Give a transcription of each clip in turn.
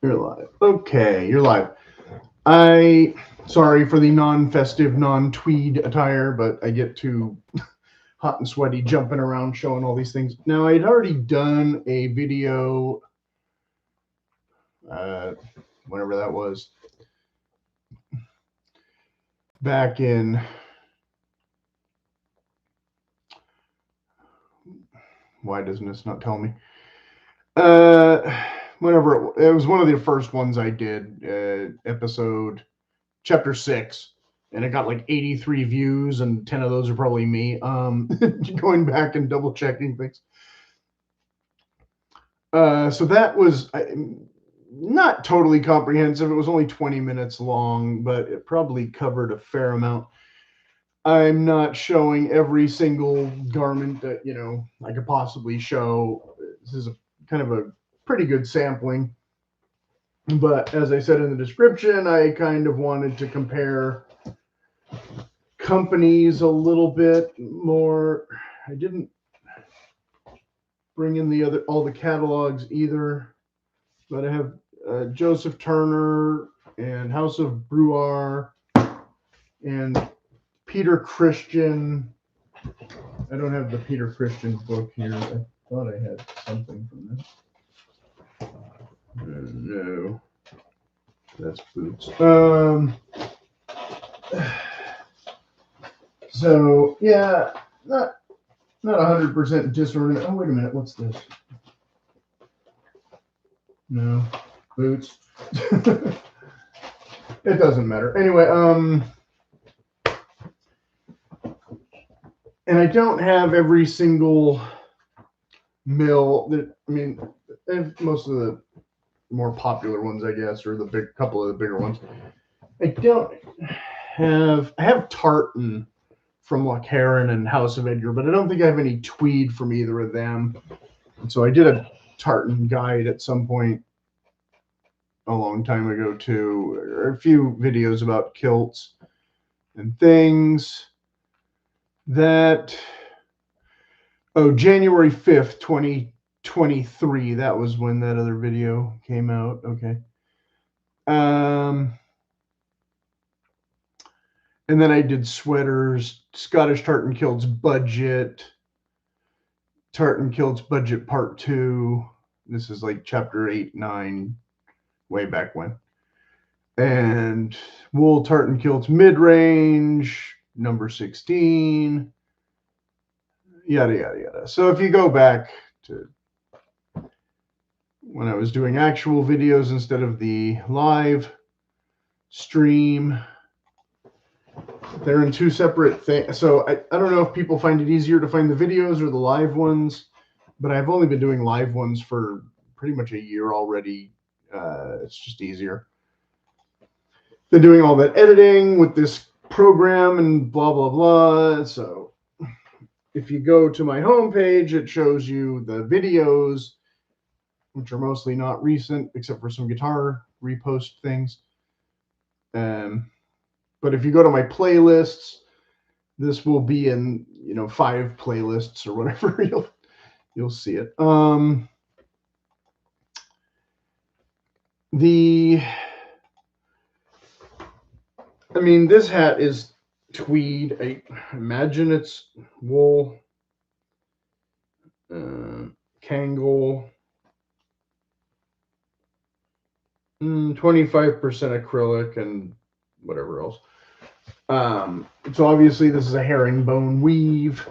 You're live. Okay, you're live. Sorry for the non-festive, non-tweed attire, but I get too hot and sweaty jumping around showing all these things. Now, I'd already done a video, uh, whenever that was, back in, why doesn't this not tell me? Whenever it was one of the first ones I did, episode chapter 6, and it got like 83 views, and 10 of those are probably me. Going back and double checking things. So that was not totally comprehensive. It was only 20 minutes long, but it probably covered a fair amount. I'm not showing every single garment that I could possibly show. This is kind of a pretty good sampling. But as I said in the description, I kind of wanted to compare companies a little bit more. I didn't bring in all the catalogs either, but I have Joseph Turner and House of Bruar and Peter Christian. I don't have the Peter Christian book here. I thought I had something from this. No, that's Boots. So yeah, not 100% disorganized. Oh, wait a minute, what's this? No, Boots. It doesn't matter. Anyway, and I don't have every single mill that, most of the more popular ones, I guess, or the couple of the bigger ones. I have tartan from Loch Heron and House of Edgar, but I don't think I have any tweed from either of them. And so I did a tartan guide at some point a long time ago too, or a few videos about kilts and things. January 5th, 2023, that was when that other video came out. Okay. And then I did sweaters, Scottish Tartan Kilts Budget, Tartan Kilts Budget Part 2. This is like chapter 8, 9, way back when. And Wool Tartan Kilts Mid-Range, number 16, yada, yada, yada. So if you go back to when I was doing actual videos instead of the live stream, they're in two separate things. So I don't know if people find it easier to find the videos or the live ones, but I've only been doing live ones for pretty much a year already. It's just easier than doing all that editing with this program and blah, blah, blah. So if you go to my homepage, it shows you the videos, which are mostly not recent, except for some guitar repost things. But if you go to my playlists, this will be in 5 playlists or whatever. You'll see it. This hat is tweed. I imagine it's wool. Kangol. 25% acrylic and whatever else. So obviously this is a herringbone weave,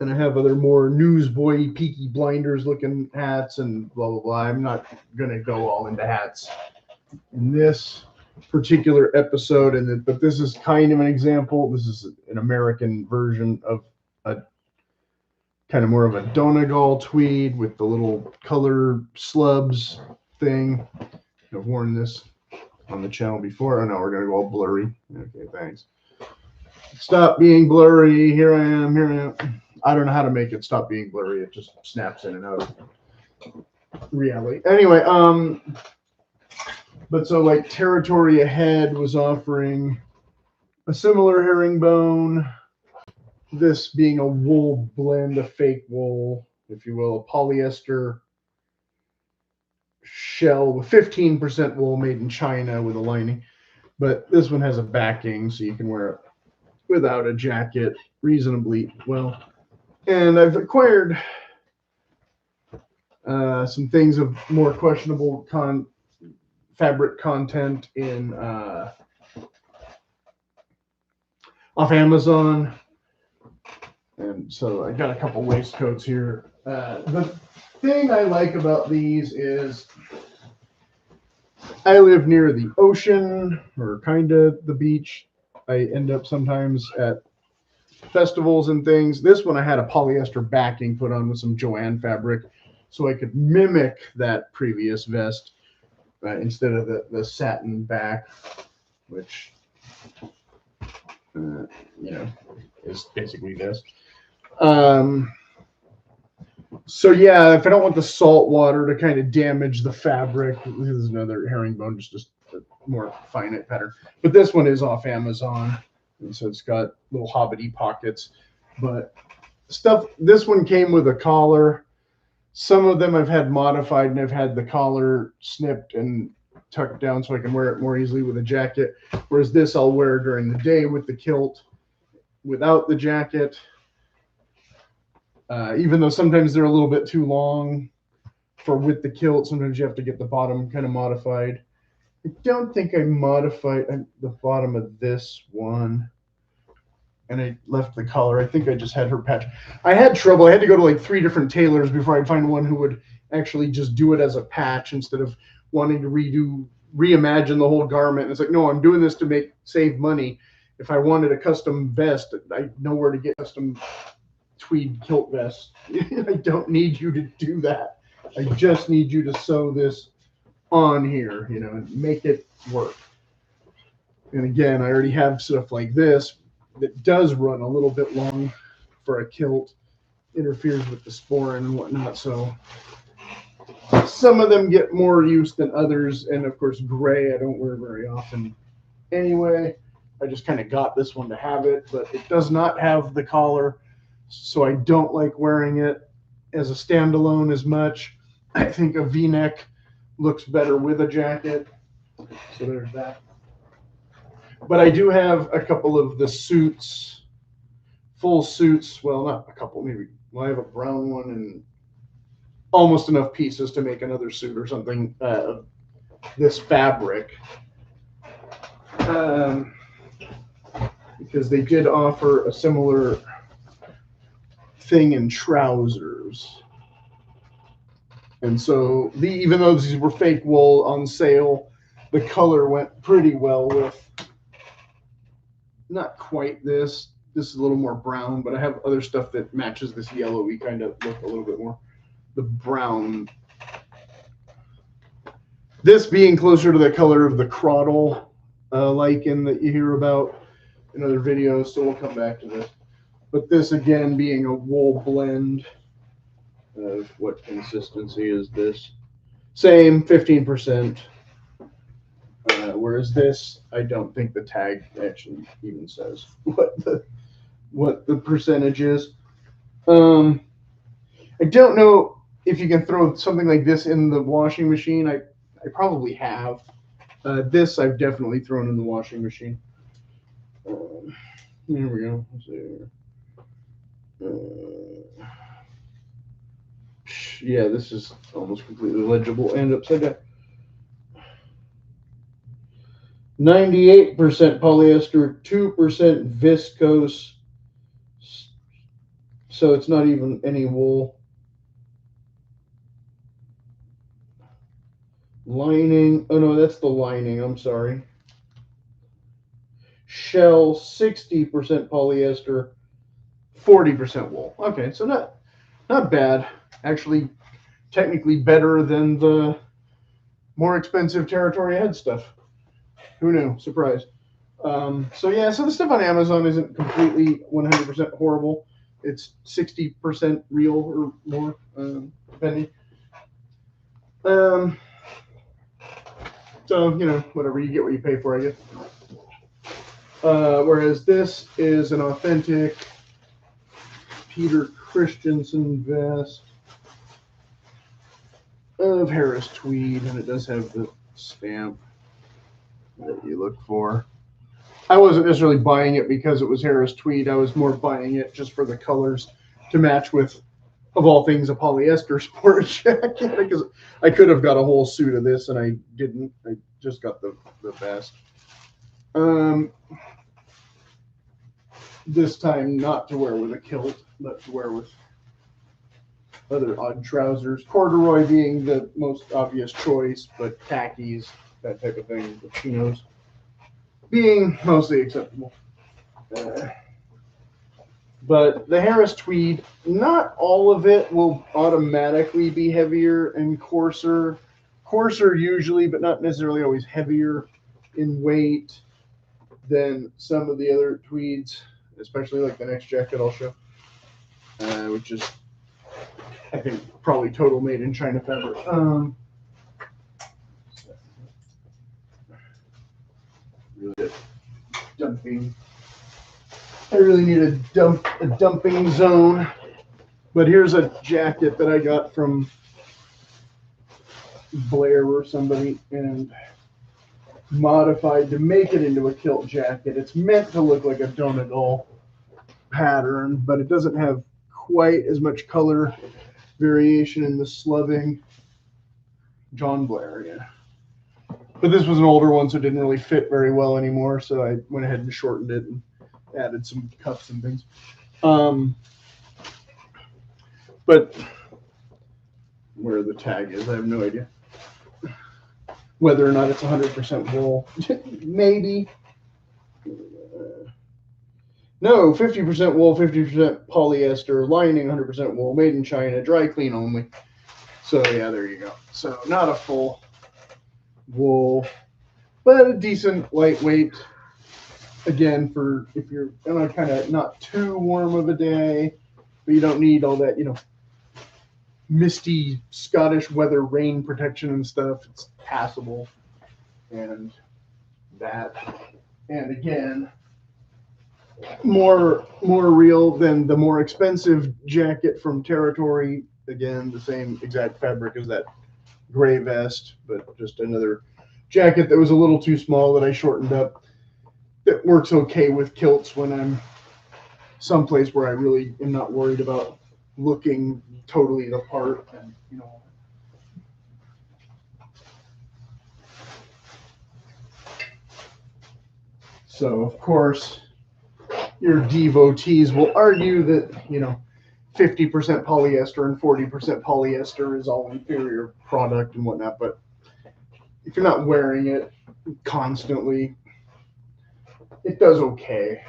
and I have other more newsboy Peaky Blinders looking hats and blah blah blah. I'm not gonna go all into hats in this particular episode, but this is kind of an example. This is an American version of a kind of more of a Donegal tweed with the little color slubs thing. I've worn this on the channel before. Oh no, we're gonna go all blurry. Okay, thanks. Stop being blurry. Here I am. I don't know how to make it stop being blurry. It just snaps in and out of reality. Anyway, but so like Territory Ahead was offering a similar herringbone. This being a wool blend, a fake wool, if you will, a polyester shell with 15% wool made in China with a lining. But this one has a backing, so you can wear it without a jacket reasonably well. And I've acquired some things of more questionable fabric content in off Amazon. And so I got a couple waistcoats here. The thing I like about these is I live near the ocean, or kind of the beach. I end up sometimes at festivals and things. This one I had a polyester backing put on with some Joanne fabric so I could mimic that previous vest instead of the satin back, which, you know, is basically this. So yeah, if I don't want the salt water to kind of damage the fabric, this is another herringbone, just a more finite pattern. But this one is off Amazon, and so it's got little hobbity pockets. But stuff, this one came with a collar. Some of them I've had modified, and I've had the collar snipped and tucked down so I can wear it more easily with a jacket. Whereas this I'll wear during the day with the kilt, without the jacket. Even though sometimes they're a little bit too long for with the kilt, sometimes you have to get the bottom kind of modified. I don't think I modified the bottom of this one, and I left the collar. I think I just had her patch. I had trouble. I had to go to like 3 different tailors before I'd find one who would actually just do it as a patch instead of wanting to reimagine the whole garment. And it's like, no, I'm doing this to save money. If I wanted a custom vest, I know where to get custom tweed kilt vest. I don't need you to do that. I just need you to sew this on here, you know, and make it work. And again, I already have stuff like this that does run a little bit long for a kilt, interferes with the sporin and whatnot. So some of them get more use than others. And of course, gray I don't wear very often anyway. I just kind of got this one to have it, but it does not have the collar. So I don't like wearing it as a standalone as much. I think a V-neck looks better with a jacket. So there's that. But I do have a couple of the suits, full suits. Well, not a couple, maybe. Well, I have a brown one and almost enough pieces to make another suit or something. This fabric. Because they did offer a similar thing in trousers, and so even though these were fake wool on sale, the color went pretty well with not quite this. This is a little more brown, but I have other stuff that matches this yellowy kind of look a little bit more. The brown, this being closer to the color of the crottle lichen that you hear about in other videos, so we'll come back to this. But this, again, being a wool blend of what consistency is this? Same, 15%. Whereas this, I don't think the tag actually even says what the percentage is. I don't know if you can throw something like this in the washing machine. I probably have. This I've definitely thrown in the washing machine. Here we go. Let's see here. Yeah, this is almost completely legible and upside down. 98% polyester, 2% viscose. So it's not even any wool. Lining. Oh no, that's the lining. I'm sorry. Shell, 60% polyester, 40% wool. Okay, so not bad. Actually, technically better than the more expensive Territory Head stuff. Who knew? Surprise. So yeah, so the stuff on Amazon isn't completely 100% horrible. It's 60% real or more, depending. So, you know, whatever, you get what you pay for, I guess. Whereas this is an authentic Peter Christensen vest. of Harris Tweed, and it does have the stamp that you look for. I wasn't necessarily buying it because it was Harris Tweed. I was more buying it just for the colors to match with, of all things, a polyester sport jacket, because I could have got a whole suit of this and I didn't. I just got the vest. This time not to wear with a kilt, but to wear with other odd trousers. Corduroy being the most obvious choice, but khakis, that type of thing, the chinos being mostly acceptable. But the Harris Tweed, not all of it will automatically be heavier and coarser. Coarser usually, but not necessarily always heavier in weight than some of the other tweeds, especially like the next jacket I'll show, which is, I think, probably total made in China fabric. Really dumping. I really need a dumping zone. But here's a jacket that I got from Blair or somebody and modified to make it into a kilt jacket. It's meant to look like a Donegal pattern, but it doesn't have quite as much color variation in the slubbing. John Blair, yeah. But this was an older one, so it didn't really fit very well anymore, so I went ahead and shortened it and added some cuffs and things. But where the tag is, I have no idea. Whether or not it's 100% wool. Maybe. No, 50% wool, 50% polyester, lining 100% wool, made in China, dry clean only. So yeah, there you go. So not a full wool, but a decent lightweight. Again, for if you're kind of not too warm of a day, but you don't need all that, misty Scottish weather rain protection and stuff. It's passable. And that, and again, more real than the more expensive jacket from Territory. Again, the same exact fabric as that gray vest, but just another jacket that was a little too small that I shortened up. That works okay with kilts when I'm someplace where I really am not worried about looking totally the part. And so of course your devotees will argue that 50% polyester and 40% polyester is all inferior product and whatnot, but if you're not wearing it constantly, it does okay.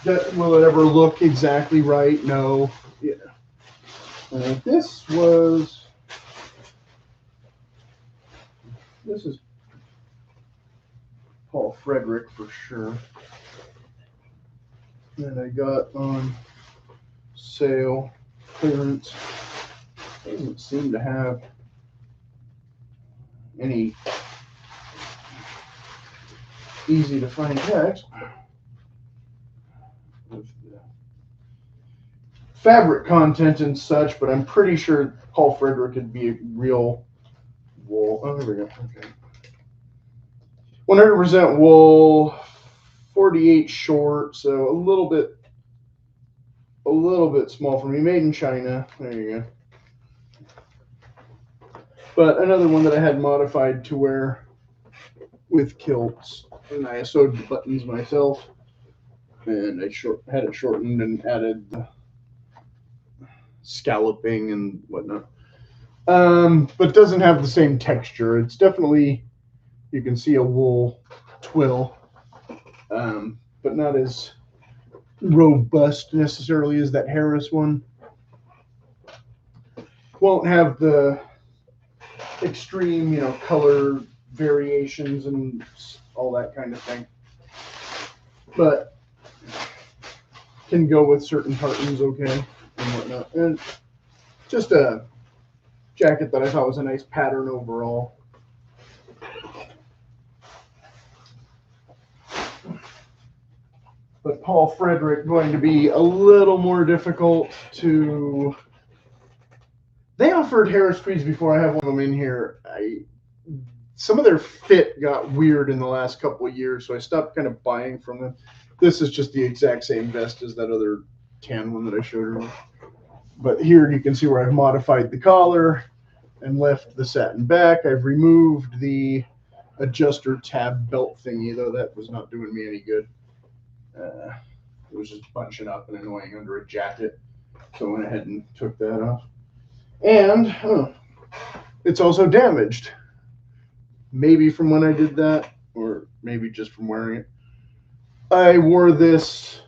Will it ever look exactly right? No. Yeah. This is Paul Frederick for sure. And I got on sale, clearance. Doesn't seem to have any easy to find text. Fabric content and such, but I'm pretty sure Paul Frederick would be a real wool. Oh, there we go. Okay. 100% wool, 48 short, so a little bit small for me. Made in China. There you go. But another one that I had modified to wear with kilts, and I sewed the buttons myself, and I had it shortened and added the scalloping and whatnot. But doesn't have the same texture. It's definitely, you can see a wool twill, but not as robust necessarily as that Harris one. Won't have the extreme, color variations and all that kind of thing, but can go with certain tartans okay and whatnot. And just a jacket that I thought was a nice pattern overall. But Paul Frederick going to be a little more difficult to They offered Harris Tweeds before. I have one of them in here. Some of their fit got weird in the last couple of years, so I stopped kind of buying from them. This is just the exact same vest as that other tan one that I showed earlier. But here you can see where I've modified the collar and left the satin back. I've removed the adjuster tab belt thingy, though that was not doing me any good. It was just bunching up and annoying under a jacket. So I went ahead and took that off. And it's also damaged. Maybe from when I did that, or maybe just from wearing it. I wore this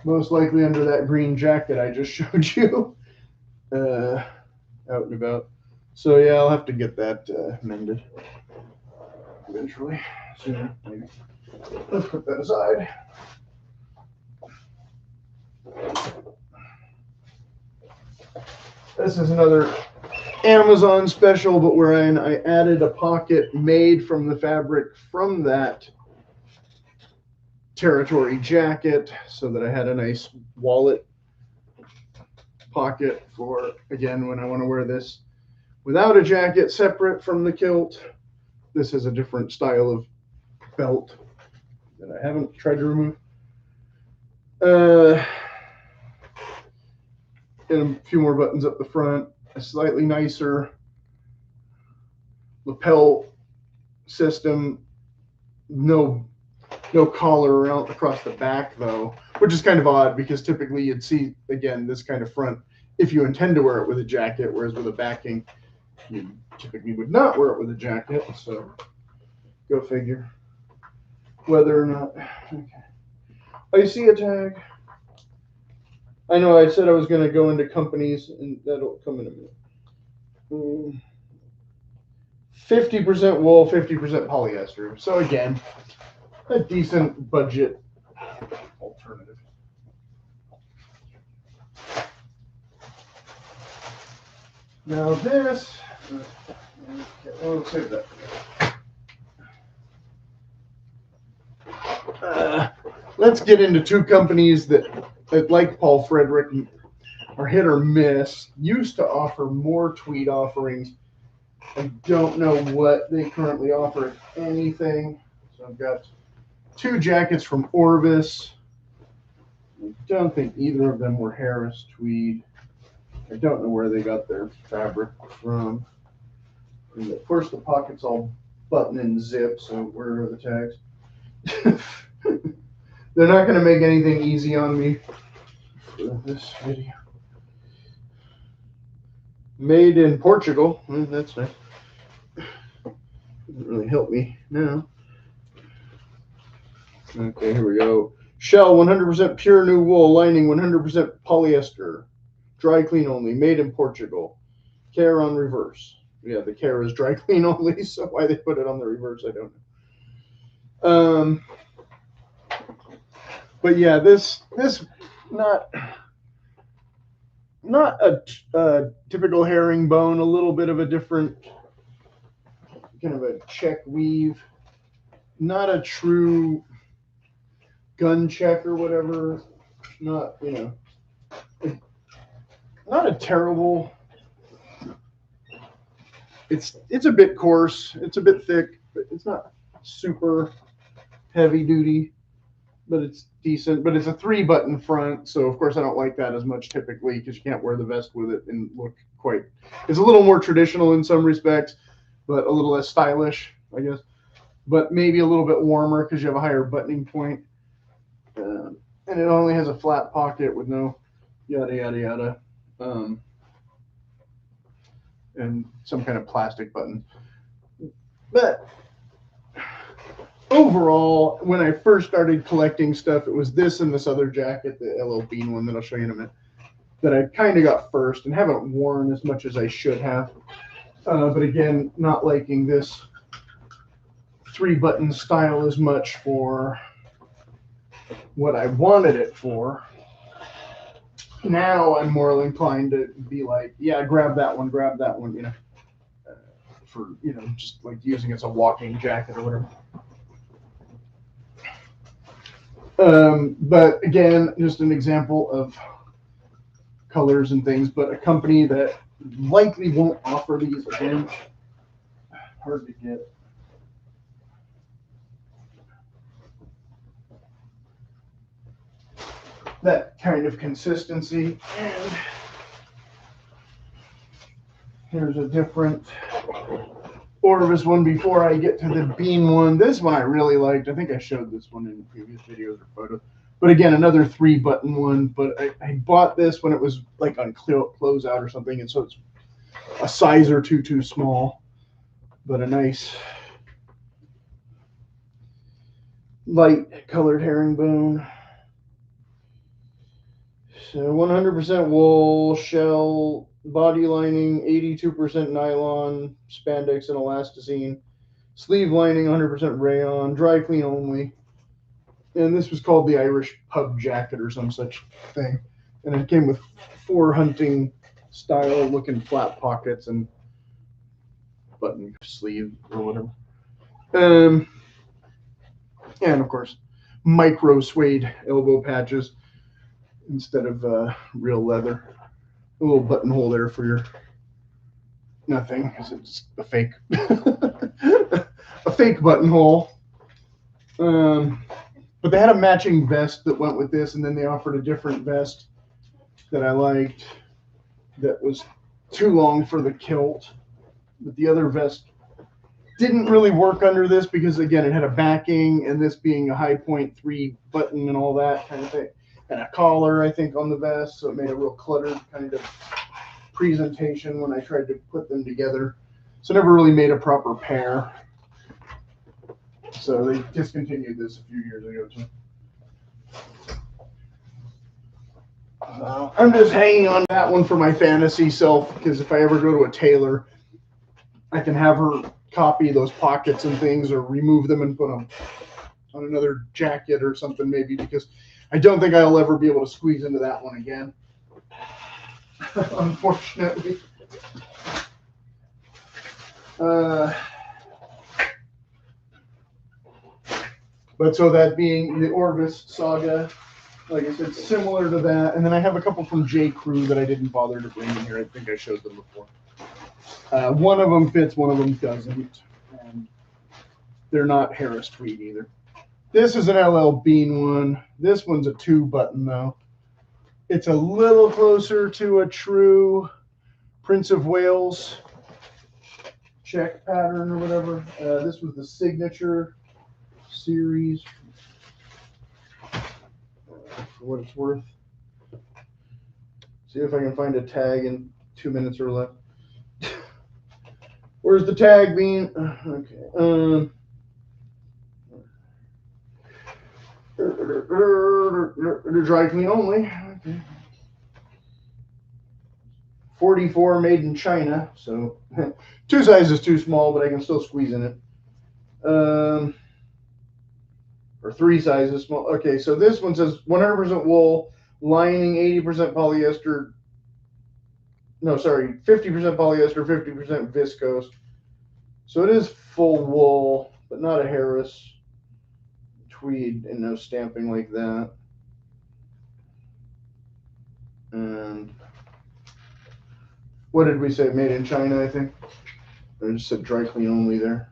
most likely under that green jacket I just showed you out and about. So yeah, I'll have to get that mended eventually. Sooner, maybe. Let's put that aside. This is another Amazon special, but wherein I added a pocket made from the fabric from that territory jacket so that I had a nice wallet pocket for, again, when I want to wear this without a jacket separate from the kilt. This is a different style of belt that I haven't tried to remove. And a few more buttons up the front, a slightly nicer lapel system, no collar around across the back though, which is kind of odd because typically you'd see, again, this kind of front if you intend to wear it with a jacket, whereas with a backing you typically would not wear it with a jacket. So go figure whether or not. Okay, I see a tag. I know I said I was going to go into companies, and that'll come in a minute. 50% wool, 50% polyester. So again, a decent budget alternative. Now this, let's save that. Let's get into two companies that, like Paul Frederick, are hit or miss. Used to offer more tweed offerings. I don't know what they currently offer, if anything. So I've got two jackets from Orvis. I don't think either of them were Harris Tweed. I don't know where they got their fabric from. And of course, the pocket's all button and zip, so where are the tags? They're not going to make anything easy on me for this video. Made in Portugal. That's nice. Doesn't really help me now. Okay, here we go. Shell 100% pure new wool, lining 100% polyester, dry clean only, made in Portugal. Care on reverse. Yeah, the care is dry clean only, so why they put it on the reverse, I don't know. But yeah, this not a typical herringbone, a little bit of a different kind of a check weave, not a true gun check or whatever, not, not a terrible, it's a bit coarse, it's a bit thick, but it's not super heavy duty, but it's decent. But it's a 3-button front, so of course I don't like that as much typically because you can't wear the vest with it and look quite, it's a little more traditional in some respects, but a little less stylish, I guess, but maybe a little bit warmer because you have a higher buttoning point. And it only has a flat pocket with no yada yada yada, and some kind of plastic button. But overall, when I first started collecting stuff, it was this and this other jacket, the LL Bean one that I'll show you in a minute, that I kind of got first and haven't worn as much as I should have. But again, not liking this 3-button style as much for what I wanted it for. Now I'm more inclined to be like, yeah, grab that one, for, just like using it as a walking jacket or whatever. But again, just an example of colors and things, but a company that likely won't offer these again. Hard to get. That kind of consistency. And here's a different Orvis one before I get to the bean one. This one I really liked. I think I showed this one in previous videos or photos. But again, another 3-button one. But I bought this when it was like on closeout or something, and so it's a size or two too small. But a nice light colored herringbone. So 100% wool, shell, body lining, 82% nylon, spandex and elasticine, sleeve lining, 100% rayon, dry clean only. And this was called the Irish pub jacket or some such thing. And it came with 4 hunting style looking flat pockets and button sleeve or whatever. And of course, micro suede elbow patches instead of real leather. A little buttonhole there for your nothing, because it's a fake a fake buttonhole. But they had a matching vest that went with this, and then they offered a different vest that I liked that was too long for the kilt. But the other vest didn't really work under this because, again, it had a backing, and this being a high point 3-button and all that kind of thing. And a collar, I think, on the vest, so it made a real cluttered kind of presentation when I tried to put them together. So never really made a proper pair. So they discontinued this a few years ago too. I'm just hanging on that one for my fantasy self, because if I ever go to a tailor, I can have her copy those pockets and things, or remove them and put them on another jacket or something maybe, because I don't think I'll ever be able to squeeze into that one again. Unfortunately. But so that being the Orvis saga, like I said, similar to that. And then I have a couple from J. Crew that I didn't bother to bring in here. I think I showed them before. One of them fits, one of them doesn't. And they're not Harris Tweed either. This is an LL Bean one. This one's a 2-button though. It's a little closer to a true Prince of Wales check pattern or whatever. This was the signature series, for what it's worth. See if I can find a tag in 2 minutes or less. Where's the tag, Bean? Okay. Dry clean only. Okay. 44 made in China, so 2 sizes too small, but I can still squeeze in it. Or 3 sizes small. Okay, so this one says 100% wool, lining 80% polyester. No, sorry, 50% polyester, 50% viscose. So it is full wool, but not a Harris Tweed and no stamping like that. And what did we say? Made in China, I think. I just said dry clean only there.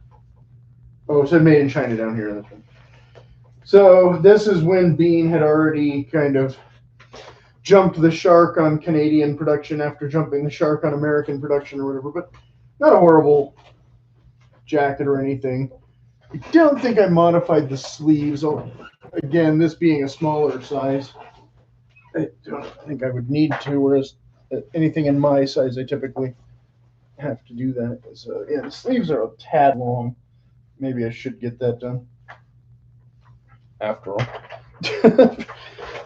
Oh, it said made in China down here. That's right. So this is when Bean had already kind of jumped the shark on Canadian production after jumping the shark on American production or whatever, but not a horrible jacket or anything. I don't think I modified the sleeves. Again, this being a smaller size, I don't think I would need to, whereas anything in my size, I typically have to do that. So yeah, the sleeves are a tad long. Maybe I should get that done after all.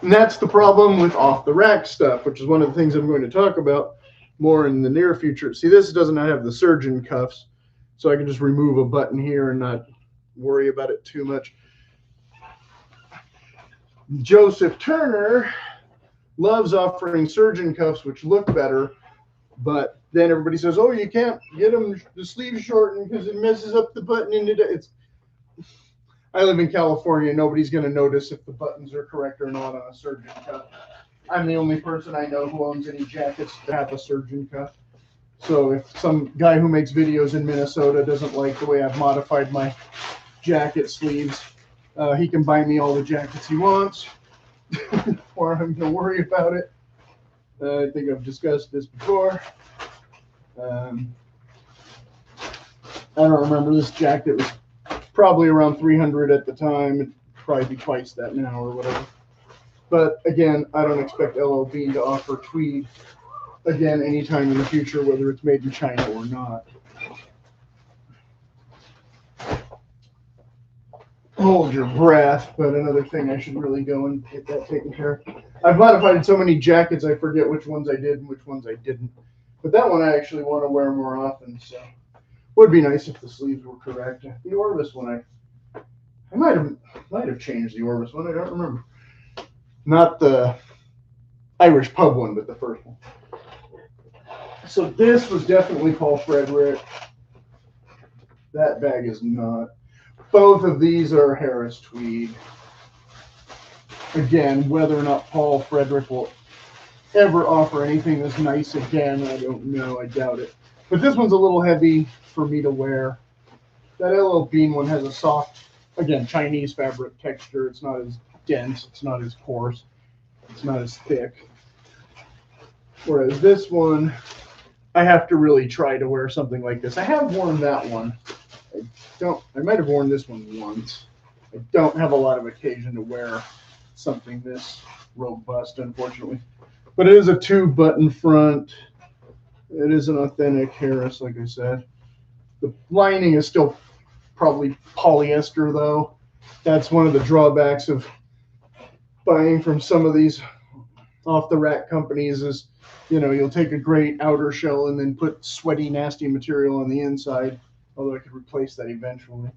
And that's the problem with off-the-rack stuff, which is one of the things I'm going to talk about more in the near future. See, this does not have the surgeon cuffs, so I can just remove a button here and not worry about it too much. Joseph Turner loves offering surgeon cuffs, which look better, but then everybody says, oh, you can't get them the sleeve shortened because it messes up the button. And I live in California. Nobody's going to notice if the buttons are correct or not on a surgeon cuff. I'm the only person I know who owns any jackets that have a surgeon cuff. So if some guy who makes videos in Minnesota doesn't like the way I've modified my jacket sleeves, he can buy me all the jackets he wants, or I'm going to worry about it. I think I've discussed this before. I don't remember. This jacket was probably around $300 at the time. It'd probably be twice that now or whatever. But again, I don't expect LL Bean to offer tweed again anytime in the future, whether it's made in China or not. Hold your breath, but another thing I should really go and get that taken care of. I've modified so many jackets I forget which ones I did and which ones I didn't. But that one I actually want to wear more often, so would be nice if the sleeves were correct. The Orvis one, I might have changed the Orvis one. I don't remember. Not the Irish pub one, but the first one. So this was definitely Paul Frederick. That bag is not. Both of these are Harris Tweed. Again, whether or not Paul Frederick will ever offer anything this nice again, I don't know. I doubt it. But this one's a little heavy for me to wear. That LL Bean one has a soft, again, Chinese fabric texture. It's not as dense. It's not as coarse. It's not as thick. Whereas this one, I have to really try to wear something like this. I have worn that one. I might have worn this one once. I don't have a lot of occasion to wear something this robust, unfortunately. But it is a 2-button front. It is an authentic Harris, like I said. The lining is still probably polyester, though. That's one of the drawbacks of buying from some of these off-the-rack companies is, you know, you'll take a great outer shell and then put sweaty, nasty material on the inside. Although I could replace that eventually,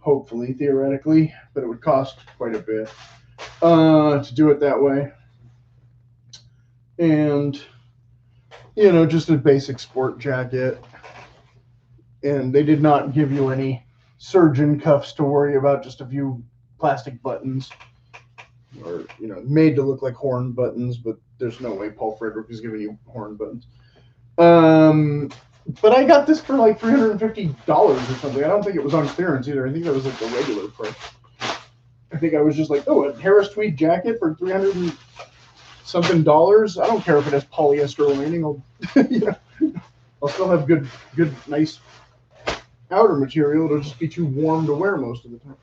hopefully, theoretically, but it would cost quite a bit to do it that way. And, you know, just a basic sport jacket. And they did not give you any surgeon cuffs to worry about, just a few plastic buttons. Or, you know, made to look like horn buttons, but there's no way Paul Frederick is giving you horn buttons. But I got this for like $350 or something. I don't think it was on clearance either. I think that was like the regular price. I think I was just like, oh, a Harris Tweed jacket for $300 and something. I don't care if it has polyester lining. I'll still have good, nice outer material. It'll just be too warm to wear most of the time.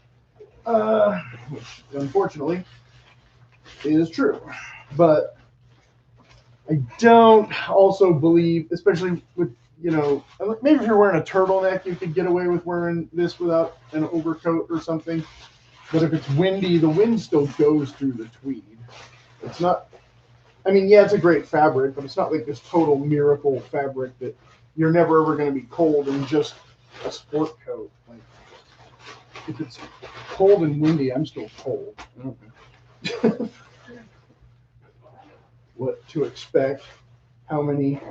Which unfortunately is true. But I don't also believe, especially with, you know, maybe if you're wearing a turtleneck, you could get away with wearing this without an overcoat or something. But if it's windy, the wind still goes through the tweed. It's not, I mean, yeah, it's a great fabric, but it's not like this total miracle fabric that you're never ever going to be cold in just a sport coat. Like, if it's cold and windy, I'm still cold. I don't know what to expect, how many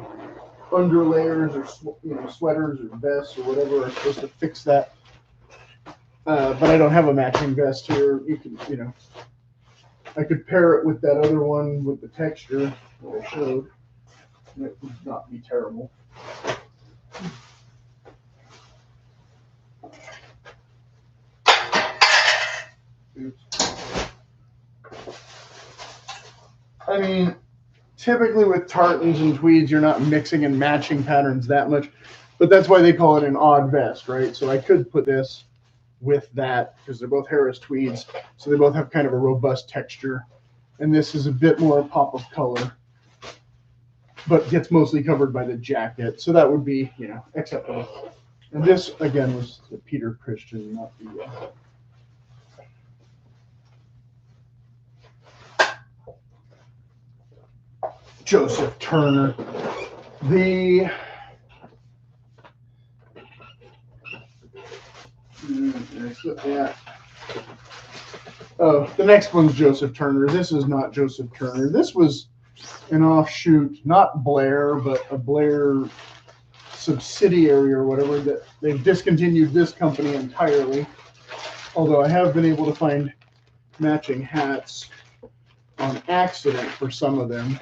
underlayers or, you know, sweaters or vests or whatever are supposed to fix that. But I don't have a matching vest here. You can, you know, I could pair it with that other one with the texture that I showed. It would not be terrible. Oops. I mean, typically with tartans and tweeds, you're not mixing and matching patterns that much, but that's why they call it an odd vest, right? So I could put this with that because they're both Harris tweeds, so they both have kind of a robust texture, and this is a bit more pop of color, but gets mostly covered by the jacket, so that would be, you know, acceptable. And this again was the Peter Christian, not the Joseph Turner. The the next one's Joseph Turner. This is not Joseph Turner. This was an offshoot, not Blair, but a Blair subsidiary or whatever. That they've discontinued this company entirely. Although I have been able to find matching hats on accident for some of them.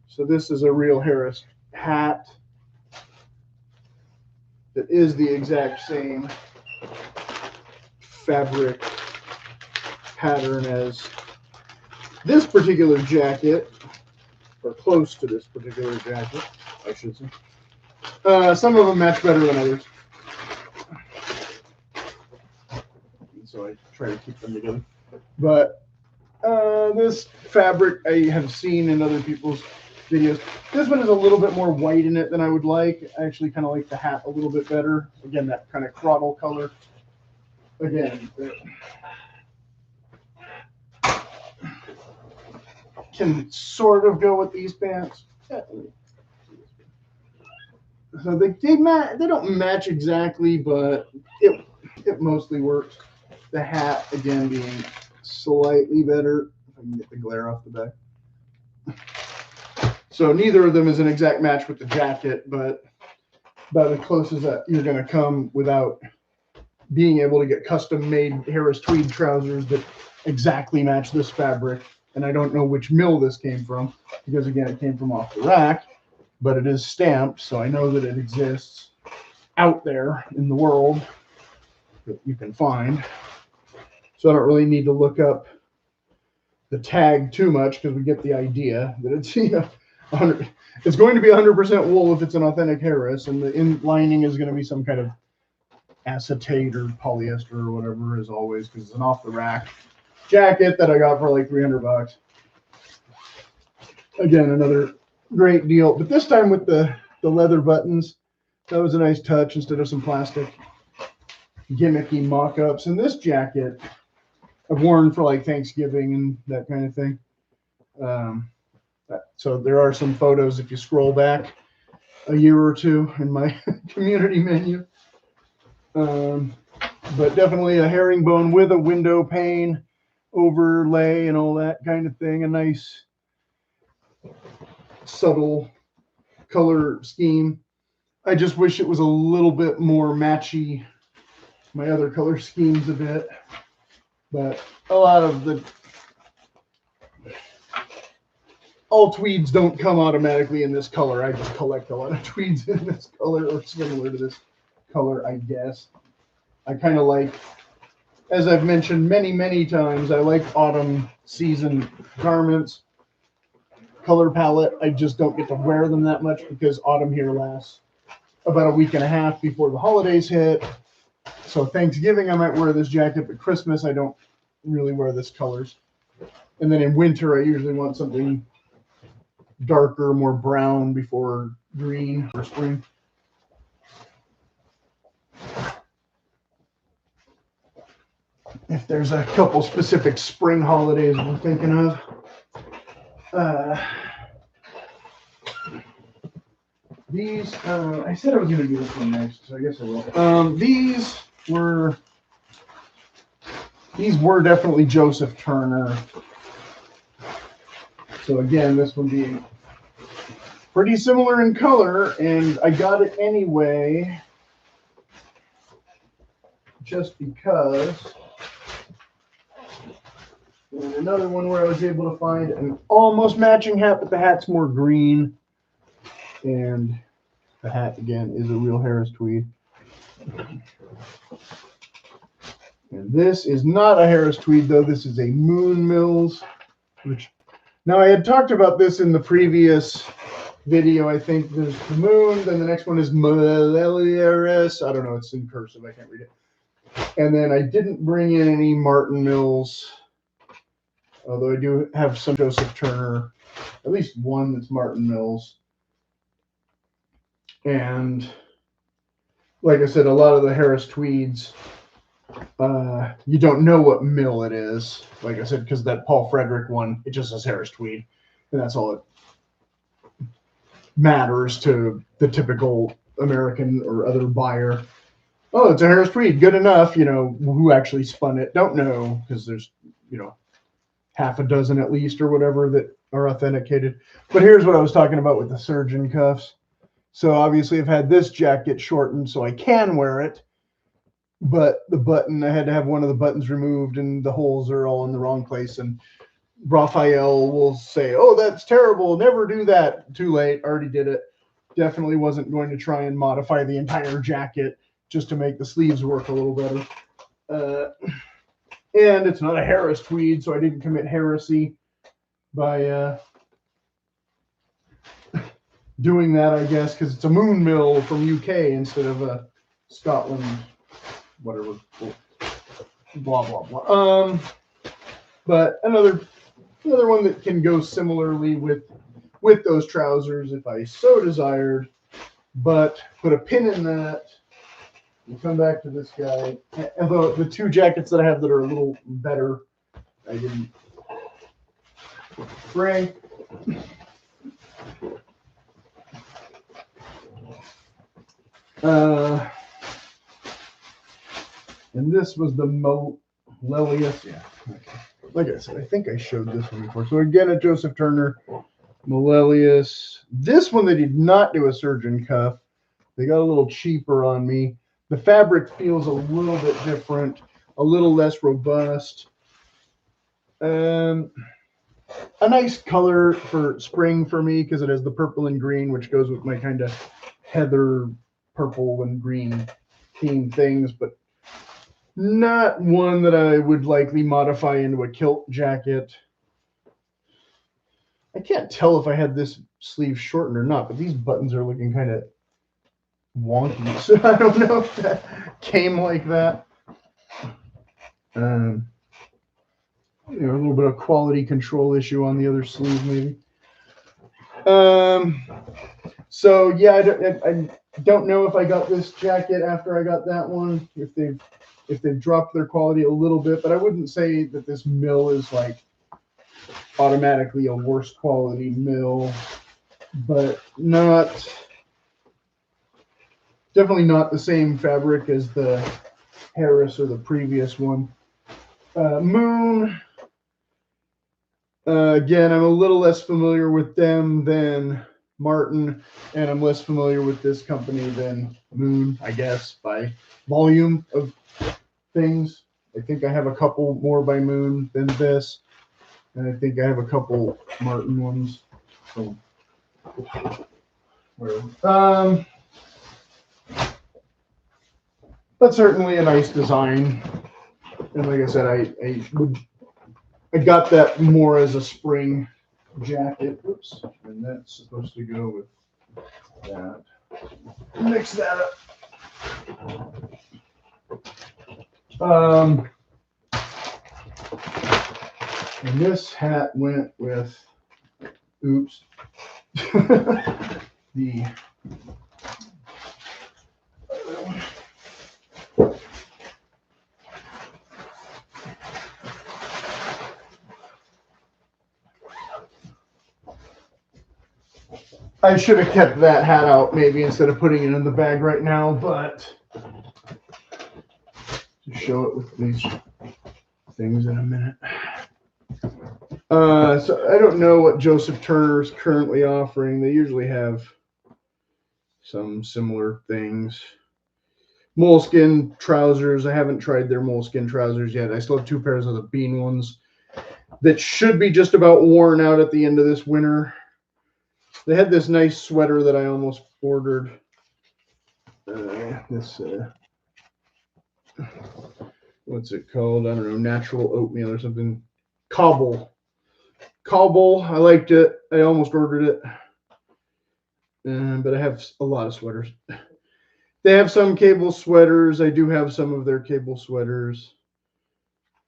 So this is a real Harris hat that is the exact same fabric pattern as this particular jacket, or close to this particular jacket, I should say. Some of them match better than others, so I try to keep them together. But this fabric I have seen in other people's videos. This one is a little bit more white in it than I would like. I actually kind of like the hat a little bit better. Again, that kind of crottle color. Again, can sort of go with these pants. So they don't match exactly, but it mostly works. The hat again being slightly better. If I can get the glare off the back. So neither of them is an exact match with the jacket, but about as close as that you're going to come without being able to get custom-made Harris Tweed trousers that exactly match this fabric. And I don't know which mill this came from, because again, it came from off the rack, but it is stamped, so I know that it exists out there in the world that you can find. So I don't really need to look up the tag too much, because we get the idea that it's, you know, it's going to be 100% wool if it's an authentic Harris, and the lining is going to be some kind of acetate or polyester or whatever, as always, because it's an off the rack jacket that I got for like $300. Again, another great deal, but this time with the leather buttons. That was a nice touch instead of some plastic gimmicky mock-ups. And this jacket I've worn for like Thanksgiving and that kind of thing. So there are some photos if you scroll back a year or two in my community menu. But definitely a herringbone with a window pane overlay and all that kind of thing. A nice subtle color scheme. I just wish it was a little bit more matchy my other color schemes a bit, but a lot of all tweeds don't come automatically in this color. I just collect a lot of tweeds in this color or similar to this color, I guess. I kind of like, as I've mentioned many times, I like autumn season garments. Color palette, I just don't get to wear them that much because autumn here lasts about a week and a half before the holidays hit. So Thanksgiving I might wear this jacket, but Christmas I don't really wear this colors. And then in winter I usually want something darker, more brown before green for spring. If there's a couple specific spring holidays we're thinking of. These, I said I was going to do this one next, so I guess I will. These were definitely Joseph Turner. So again, this one being pretty similar in color, and I got it anyway just because. And another one where I was able to find an almost matching hat, but the hat's more green. And the hat, again, is a real Harris Tweed. And this is not a Harris Tweed, though. This is a Moon Mills. Now, I had talked about this in the previous video. I think there's the Moon, then the next one is Meliaris. I don't know. It's in cursive. I can't read it. And then I didn't bring in any Martin Mills, although I do have some Joseph Turner, at least one that's Martin Mills. And like I said, a lot of the Harris Tweeds, you don't know what mill it is. Like I said, because that Paul Frederick one, it just says Harris Tweed. And that's all it matters to the typical American or other buyer. Oh, it's a Harris Tweed. Good enough. You know, who actually spun it? Don't know, because there's, you know, half a dozen at least or whatever that are authenticated. But here's what I was talking about with the surgeon cuffs. So obviously I've had this jacket shortened so I can wear it, but the button, I had to have one of the buttons removed and the holes are all in the wrong place. And Raphael will say, "Oh, that's terrible. Never do that." Too late. Already did it. Definitely wasn't going to try and modify the entire jacket just to make the sleeves work a little better. And it's not a Harris tweed, so I didn't commit heresy by doing that, I guess, because it's a moon mill from UK instead of a Scotland, whatever. Blah blah blah. But another one that can go similarly with those trousers if I so desired, but put a pin in that. We'll come back to this guy. Although the two jackets that I have that are a little better, I didn't bring. And this was the Malleus. Yeah. Okay. Like I said, I think I showed this one before. So again, a Joseph Turner Malleus. This one they did not do a surgeon cuff. They got a little cheaper on me. The fabric feels a little bit different, a little less robust. A nice color for spring for me because it has the purple and green, which goes with my kind of heather purple and green theme things, but not one that I would likely modify into a kilt jacket. I can't tell if I had this sleeve shortened or not, but these buttons are looking kind of wonky, so I don't know if that came like that. A little bit of quality control issue on the other sleeve, maybe. So yeah, I don't know if I got this jacket after I got that one, if they've dropped their quality a little bit, but I wouldn't say that this mill is like automatically a worse quality mill, but definitely not the same fabric as the Harris or the previous one. Moon. Again, I'm a little less familiar with them than Martin, and I'm less familiar with this company than Moon, I guess, by volume of things. I think I have a couple more by Moon than this, and I think I have a couple Martin ones. So, whatever. But certainly a nice design. And like I said, I got that more as a spring jacket. Oops. And that's supposed to go with that. Mix that up. And this hat went with, oops, the I should have kept that hat out maybe instead of putting it in the bag right now, but to show it with these things in a minute. So I don't know what Joseph Turner is currently offering. They usually have some similar things. Moleskin trousers. I haven't tried their moleskin trousers yet. I still have two pairs of the bean ones that should be just about worn out at the end of this winter. They had this nice sweater that I almost ordered. What's it called? I don't know, natural oatmeal or something. Cobble. I liked it. I almost ordered it. But I have a lot of sweaters. They have some cable sweaters. I do have some of their cable sweaters.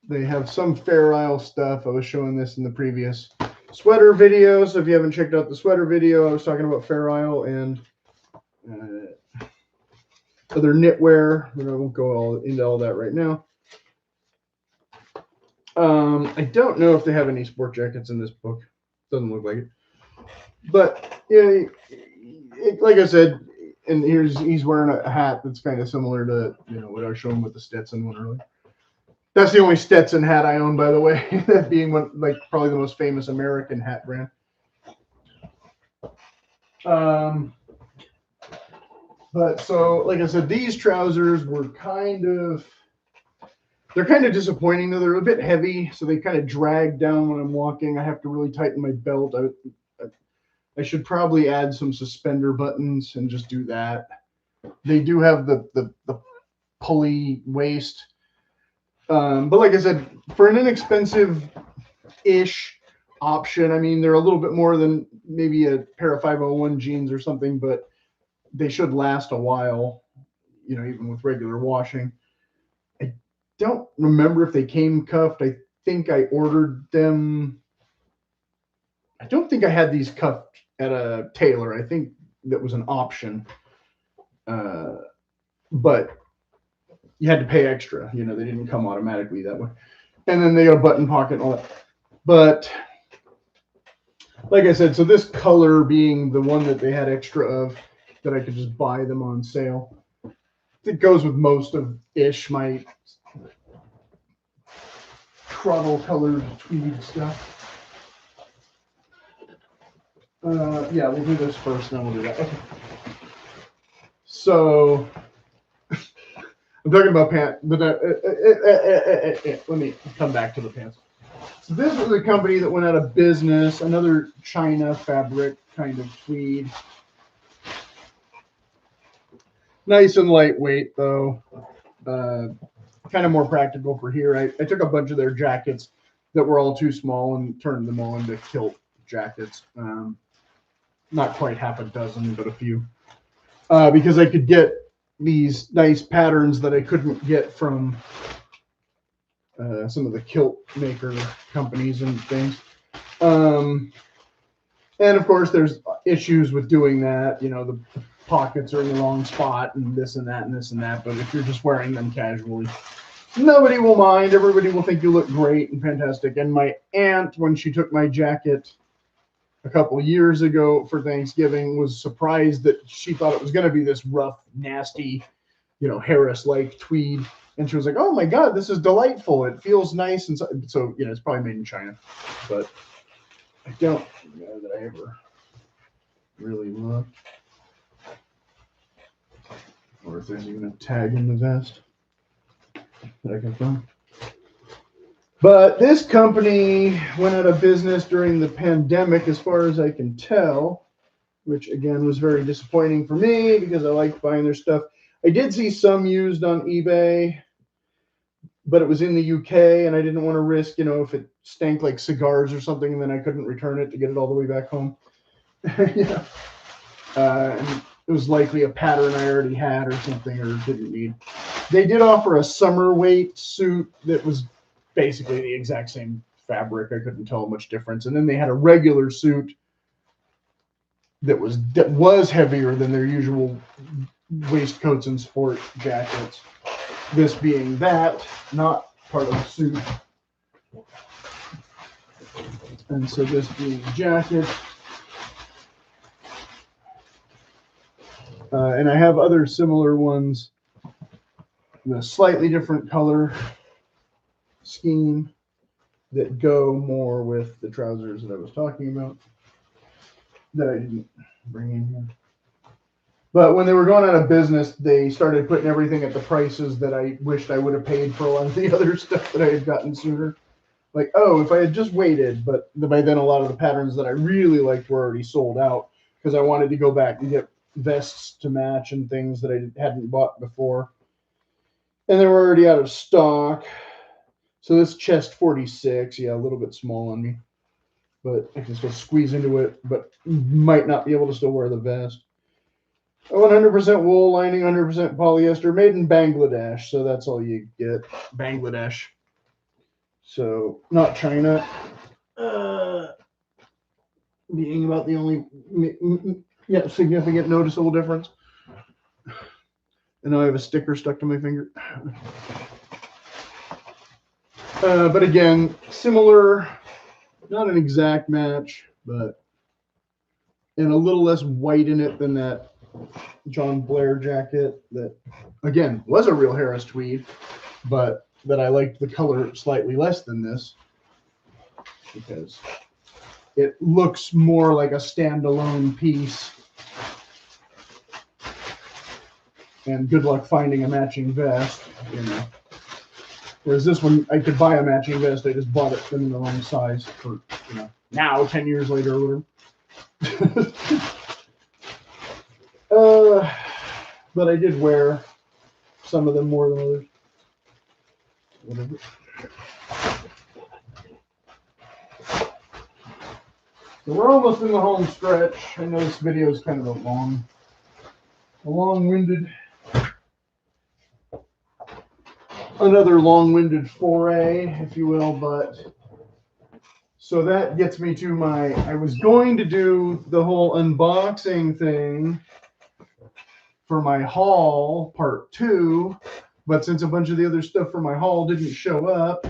They have some Fair Isle stuff. I was showing this in the previous sweater video. So if you haven't checked out the sweater video, I was talking about Fair Isle and other knitwear. I won't go into all that right now. I don't know if they have any sport jackets in this book. Doesn't look like it. But yeah, like I said, and he's wearing a hat that's kind of similar to what I was showing with the Stetson one earlier. That's the only Stetson hat I own, by the way. That being probably the most famous American hat brand. But so, like I said, these trousers were kind of They're kind of disappointing though. They're a bit heavy, so they kind of drag down when I'm walking. I have to really tighten my belt. I should probably add some suspender buttons and just do that. They do have the pulley waist. But like I said, for an inexpensive-ish option, I mean, they're a little bit more than maybe a pair of 501 jeans or something, but they should last a while, you know, even with regular washing. I don't remember if they came cuffed. I think I ordered them. I don't think I had these cuffed at a tailor. I think that was an option. But you had to pay extra. You know, they didn't come automatically that way. And then they got a button pocket and all that. But like I said, so this color being the one that they had extra of, that I could just buy them on sale. It goes with most of my crottle colored tweed stuff. Yeah, we'll do this first, then we'll do that. Okay. So I'm talking about pants, but let me come back to the pants. So this was a company that went out of business, another China fabric kind of tweed. Nice and lightweight though. Kind of more practical for here. I took a bunch of their jackets that were all too small and turned them all into kilt jackets. Not quite half a dozen, but a few. Because I could get these nice patterns that I couldn't get from some of the kilt maker companies and things. And of course, there's issues with doing that. You know, the pockets are in the wrong spot and this and that and this and that. But if you're just wearing them casually, nobody will mind. Everybody will think you look great and fantastic. And my aunt, when she took my jacket a couple of years ago for Thanksgiving, was surprised that she thought it was going to be this rough, nasty, you know, Harris-like tweed. And she was like, oh my God, this is delightful. It feels nice. And so, you know, it's probably made in China. But I don't know that I ever really looked. Or if there's even a tag in the vest that I can find. But this company went out of business during the pandemic, as far as I can tell, which again was very disappointing for me because I liked buying their stuff. I did see some used on eBay, but it was in the UK and I didn't want to risk, you know, if it stank like cigars or something and then I couldn't return it to get it all the way back home. Yeah. And it was likely a pattern I already had or something or didn't need. They did offer a summer weight suit that was basically the exact same fabric. I couldn't tell much difference. And then they had a regular suit that was heavier than their usual waistcoats and sport jackets. This being that, not part of the suit. And so this being jacket. And I have other similar ones in a slightly different color scheme that go more with the trousers that I was talking about that I didn't bring in here. But when they were going out of business, they started putting everything at the prices that I wished I would have paid for a lot of the other stuff that I had gotten sooner. Like, oh, if I had just waited, but by then a lot of the patterns that I really liked were already sold out because I wanted to go back and get vests to match and things that I hadn't bought before. And they were already out of stock. So this chest 46, yeah, a little bit small on me. But I can still squeeze into it, but might not be able to still wear the vest. 100% wool lining, 100% polyester, made in Bangladesh. So that's all you get, Bangladesh. So not China. Being about the only significant noticeable difference. And now I have a sticker stuck to my finger. But again, similar, not an exact match, but and a little less white in it than that John Blair jacket that, again, was a real Harris tweed, but that I liked the color slightly less than this because it looks more like a standalone piece. And good luck finding a matching vest, you know. Whereas this one, I could buy a matching vest. I just bought it in the wrong size for, now 10 years later or whatever. But I did wear some of them more than others. Whatever. So we're almost in the home stretch. I know this video is kind of a long-winded, another long-winded foray, if you will, but so that gets me to I was going to do the whole unboxing thing for my haul part 2, but since a bunch of the other stuff for my haul didn't show up,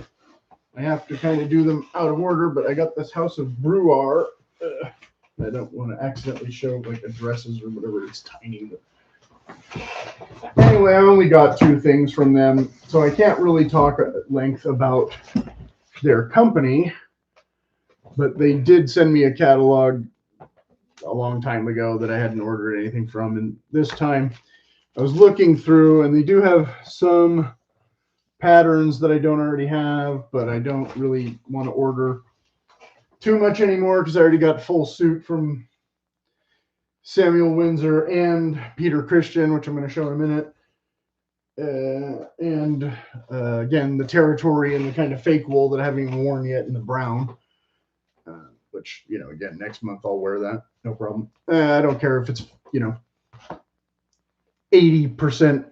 I have to kind of do them out of order. But I got this House of Brewer. I don't want to accidentally show like addresses or whatever. It's tiny. But anyway, I only got 2 things from them, so I can't really talk at length about their company. But they did send me a catalog a long time ago that I hadn't ordered anything from. And this time I was looking through, and they do have some patterns that I don't already have, but I don't really want to order too much anymore because I already got full suit from Samuel Windsor and Peter Christian, which I'm going to show in a minute. Again, the Territory and the kind of fake wool that I haven't even worn yet in the brown. Which, again, next month I'll wear that. No problem. I don't care if it's, 80%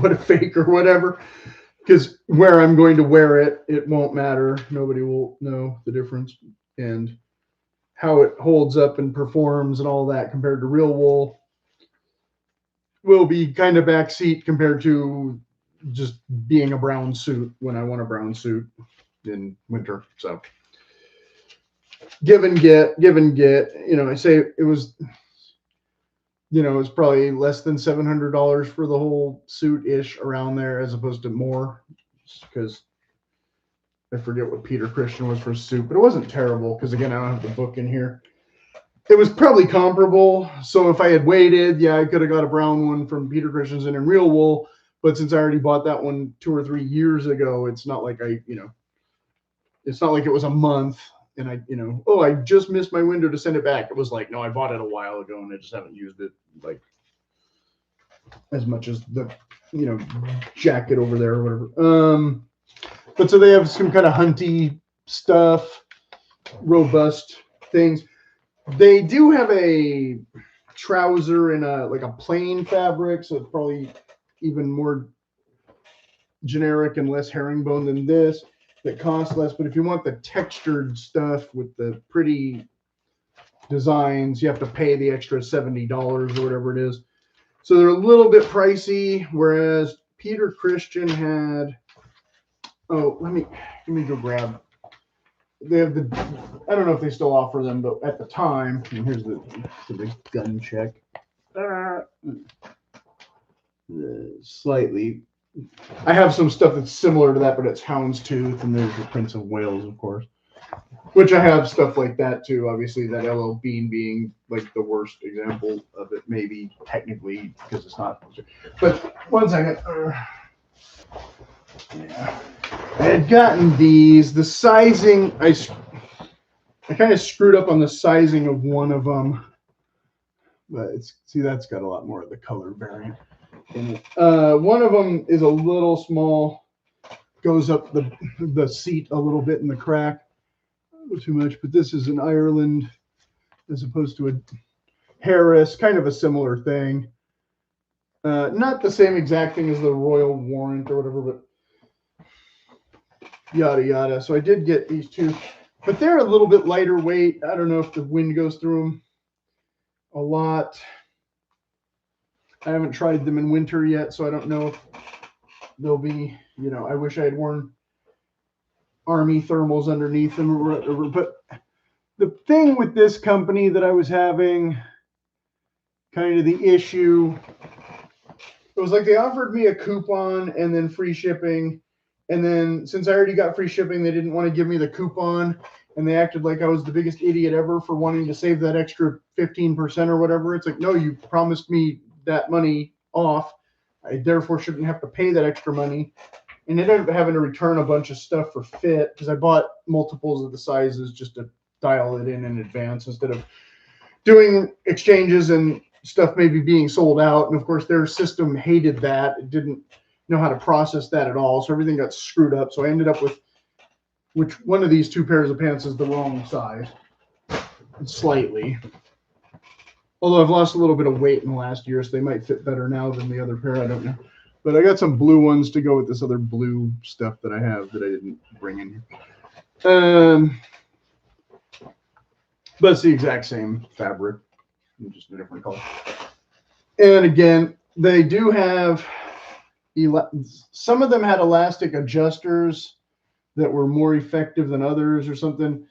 what a fake or whatever. Because where I'm going to wear it, it won't matter. Nobody will know the difference. And how it holds up and performs and all that compared to real wool will be kind of backseat compared to just being a brown suit when I want a brown suit in winter. So give and get. I say it was, it was probably less than $700 for the whole suit-ish around there, as opposed to more, because I forget what Peter Christian was for a suit, but it wasn't terrible because, again, I don't have the book in here. It was probably comparable. So if I had waited, I could have got a brown one from Peter Christensen in real wool. But since I already bought that one 2 or 3 years ago, it's not like it's not like it was a month and I just missed my window to send it back. It was like, no, I bought it a while ago and I just haven't used it like as much as the, jacket over there or whatever. But so they have some kind of hunty stuff, robust things. They do have a trouser in a plain fabric, so it's probably even more generic and less herringbone than this, that costs less. But if you want the textured stuff with the pretty designs, you have to pay the extra $70 or whatever it is. So they're a little bit pricey, whereas Peter Christian had, let me go grab. They have I don't know if they still offer them, but at the time, and here's the big gun check. Slightly. I have some stuff that's similar to that, but it's houndstooth, and there's the Prince of Wales, of course. Which I have stuff like that too. Obviously, that LL Bean being like the worst example of it, maybe technically, because it's not. But one second. Yeah. I had gotten these. The sizing, I kind of screwed up on the sizing of one of them. But that's got a lot more of the color variant in it. One of them is a little small, goes up the seat a little bit in the crack. Not too much, but this is an Ireland as opposed to a Harris, kind of a similar thing. Not the same exact thing as the Royal Warrant or whatever, but yada yada. So I did get these two, but they're a little bit lighter weight. I don't know if the wind goes through them a lot. I haven't tried them in winter yet, so I don't know if they'll be, I wish I had worn Army thermals underneath them. But the thing with this company that I was having kind of the issue, it was like they offered me a coupon and then free shipping. And then since I already got free shipping, they didn't want to give me the coupon. And they acted like I was the biggest idiot ever for wanting to save that extra 15% or whatever. It's like, no, you promised me that money off. I therefore shouldn't have to pay that extra money. and ended up having to return a bunch of stuff for fit because I bought multiples of the sizes just to dial it in advance instead of doing exchanges and stuff maybe being sold out. And of course, their system hated that. It didn't know how to process that at all. So everything got screwed up. So I ended up with which one of these two pairs of pants is the wrong size, slightly. Although I've lost a little bit of weight in the last year, so they might fit better now than the other pair. I don't know. But I got some blue ones to go with this other blue stuff that I have that I didn't bring in here. But it's the exact same fabric, just a different color. And again, they do have, some of them had elastic adjusters that were more effective than others or something.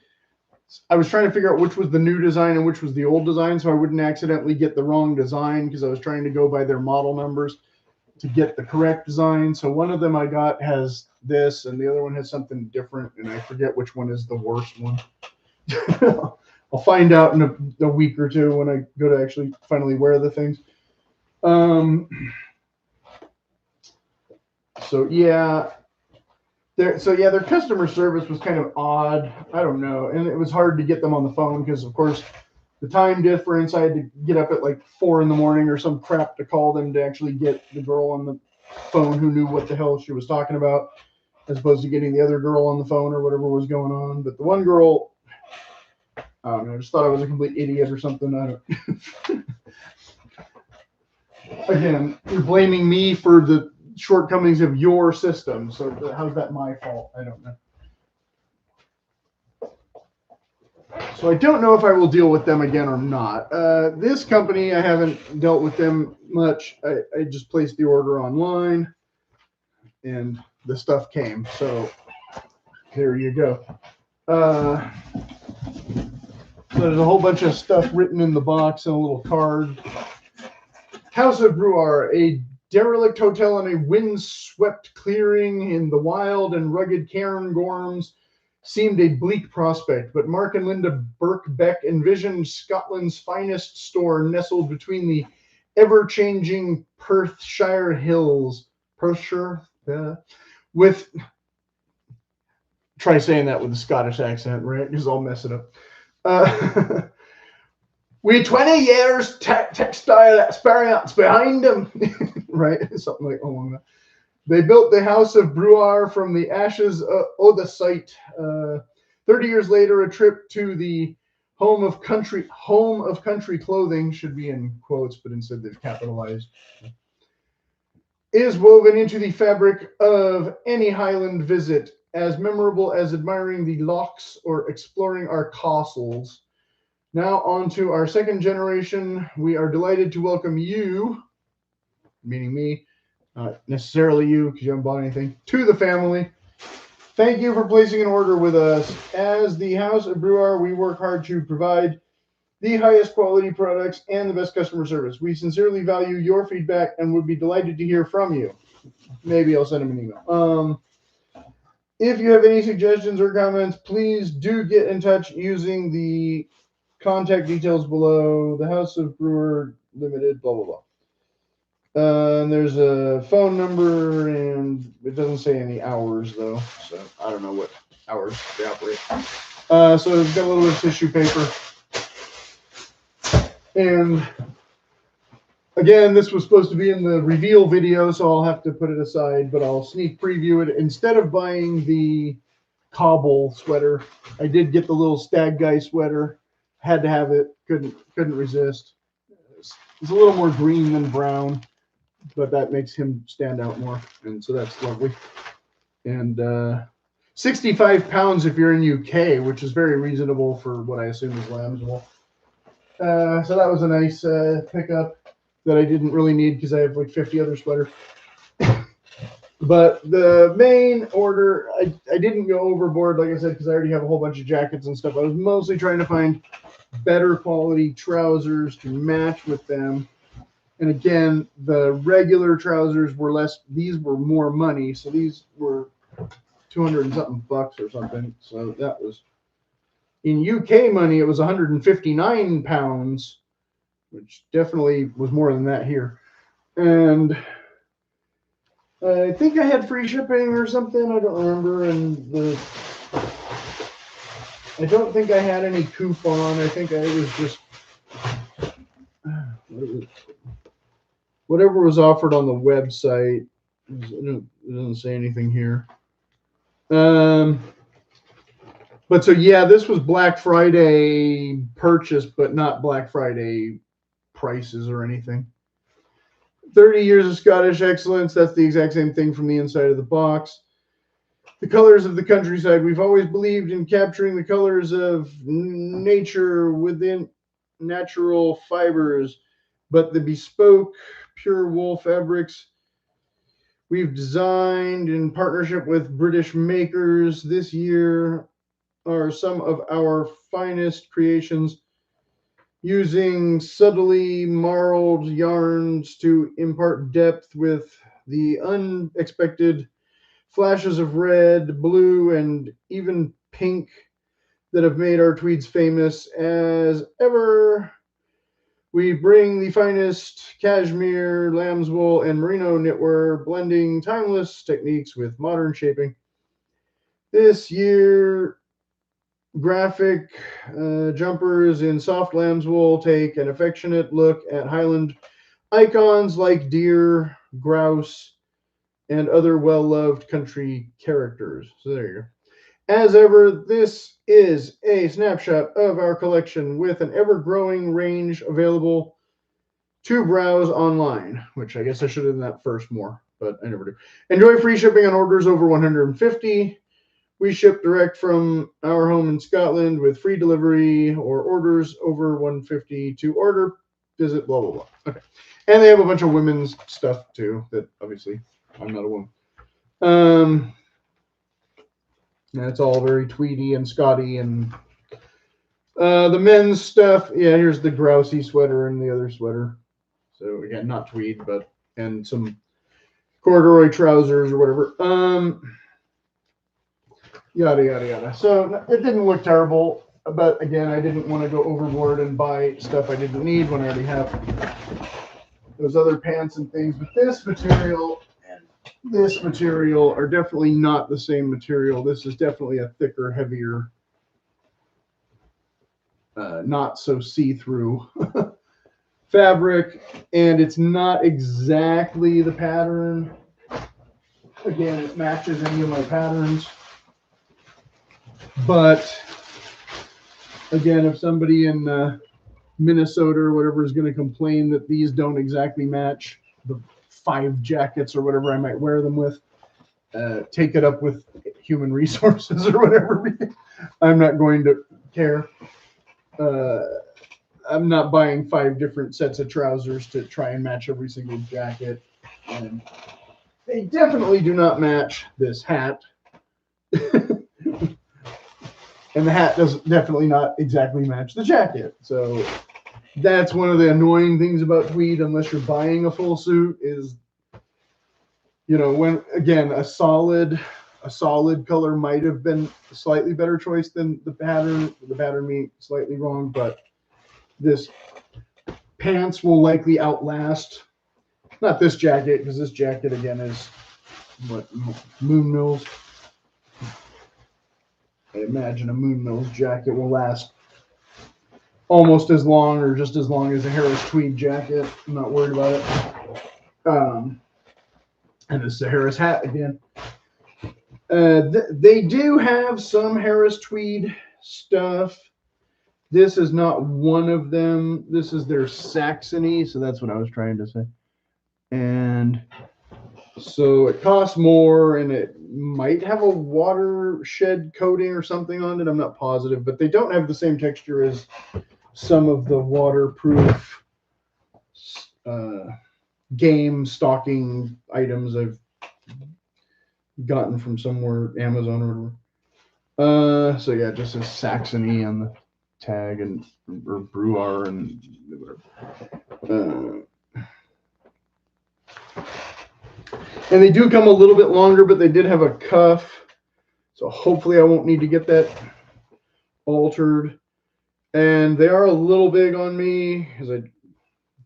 I was trying to figure out which was the new design and which was the old design so I wouldn't accidentally get the wrong design because I was trying to go by their model numbers to get the correct design. So one of them I got has this and the other one has something different, and I forget which one is the worst one. I'll find out in a week or two when I go to actually finally wear the things. So yeah, their customer service was kind of odd. I don't know, and it was hard to get them on the phone because, of course, the time difference. I had to get up at like 4 a.m. or some crap to call them to actually get the girl on the phone who knew what the hell she was talking about, as opposed to getting the other girl on the phone or whatever was going on. But the one girl, I don't know, I just thought I was a complete idiot or something. I don't. Again, you're blaming me for the shortcomings of your system. So how's that my fault? I don't know. So I don't know if I will deal with them again or not. This company, I haven't dealt with them much. I just placed the order online and the stuff came. So there you go. So there's a whole bunch of stuff written in the box and a little card. House of Brewer, a derelict hotel in a wind-swept clearing in the wild and rugged Cairngorms, seemed a bleak prospect, but Mark and Linda Birkbeck envisioned Scotland's finest store nestled between the ever-changing Perthshire hills. Perthshire? With... Try saying that with a Scottish accent, right? Because I'll mess it up. With 20 years textile experience behind them, right? Something like along that. They built the House of Brewer from the ashes of the site. 30 years later, a trip to the home of country clothing, should be in quotes, but instead they've capitalized, is woven into the fabric of any Highland visit, as memorable as admiring the lochs or exploring our castles. Now on to our second generation. We are delighted to welcome you, meaning me, not necessarily you because you haven't bought anything, to the family. Thank you for placing an order with us. As the House of Brewer, we work hard to provide the highest quality products and the best customer service. We sincerely value your feedback and would be delighted to hear from you. Maybe I'll send them an email. If you have any suggestions or comments, please do get in touch using the contact details below. The House of Brewer Limited, blah, blah, blah. And there's a phone number, and it doesn't say any hours, though. So I don't know what hours they operate. So it's got a little bit of tissue paper. And again, this was supposed to be in the reveal video, so I'll have to put it aside, but I'll sneak preview it. Instead of buying the cobble sweater, I did get the little stag guy sweater. Had to have it. Couldn't resist. It's a little more green than brown, but that makes him stand out more, and so that's lovely. And 65 pounds if you're in UK, which is very reasonable for what I assume is lamb's wool. So that was a nice pickup that I didn't really need because I have like 50 other sweaters. But the main order, I didn't go overboard, like I said, because I already have a whole bunch of jackets and stuff. I was mostly trying to find better quality trousers to match with them. And again, the regular trousers were less, these were more money. So these were 200 and something bucks or something. So that was, in UK money, it was 159 pounds, which definitely was more than that here. And I think I had free shipping or something. I don't remember. And I don't think I had any coupon. I think I was just whatever was offered on the website. It doesn't say anything here. But so yeah, this was Black Friday purchase, but not Black Friday prices or anything. 30 years of Scottish excellence. That's the exact same thing from the inside of the box. The colors of the countryside. We've always believed in capturing the colors of nature within natural fibers, but the bespoke pure wool fabrics we've designed in partnership with British makers this year are some of our finest creations, using subtly marled yarns to impart depth with the unexpected flashes of red, blue, and even pink that have made our tweeds famous as ever. We bring the finest cashmere, lamb's wool, and merino knitwear, blending timeless techniques with modern shaping. This year, graphic jumpers in soft lamb's wool take an affectionate look at Highland icons like deer, grouse, and other well-loved country characters. So there you go. As ever, this is a snapshot of our collection with an ever-growing range available to browse online, which I guess I should have done that first more, but I never do. Enjoy free shipping on orders over 150. We ship direct from our home in Scotland with free delivery, or orders over 150 to order. Visit blah, blah, blah. Okay. And they have a bunch of women's stuff too, that obviously I'm not a woman. That's all very Tweedy and Scotty. And the men's stuff, yeah, here's the grousey sweater and the other sweater. So again, not tweed, but and some corduroy trousers or whatever. Yada yada yada. So it didn't look terrible, but again, I didn't want to go overboard and buy stuff I didn't need when I already have those other pants and things. But this material and this material are definitely not the same material. This is definitely a thicker, heavier, not so see-through fabric, and it's not exactly the pattern. Again, it matches any of my patterns, but again, if somebody in Minnesota or whatever is going to complain that these don't exactly match the 5 jackets or whatever I might wear them with, take it up with human resources or whatever. I'm not going to care. I'm not buying 5 different sets of trousers to try and match every single jacket. And they definitely do not match this hat. And the hat does definitely not exactly match the jacket. So that's one of the annoying things about tweed, unless you're buying a full suit, is, you know, when again a solid color might have been a slightly better choice than the pattern. The pattern being slightly wrong, but this pants will likely outlast, not this jacket, because this jacket again is what, Moon Mills. I imagine a Moon Mills jacket will last almost as long or just as long as a Harris tweed jacket. I'm not worried about it. And this is a Harris hat again. They do have some Harris tweed stuff. This is not one of them. This is their Saxony, so that's what I was trying to say. And so it costs more, and it might have a watershed coating or something on it. I'm not positive, but they don't have the same texture as some of the waterproof game stocking items I've gotten from somewhere, Amazon or whatever. So yeah, just a Saxony on the tag, and or Brewer and whatever. And they do come a little bit longer, but they did have a cuff, so hopefully I won't need to get that altered. And they are a little big on me because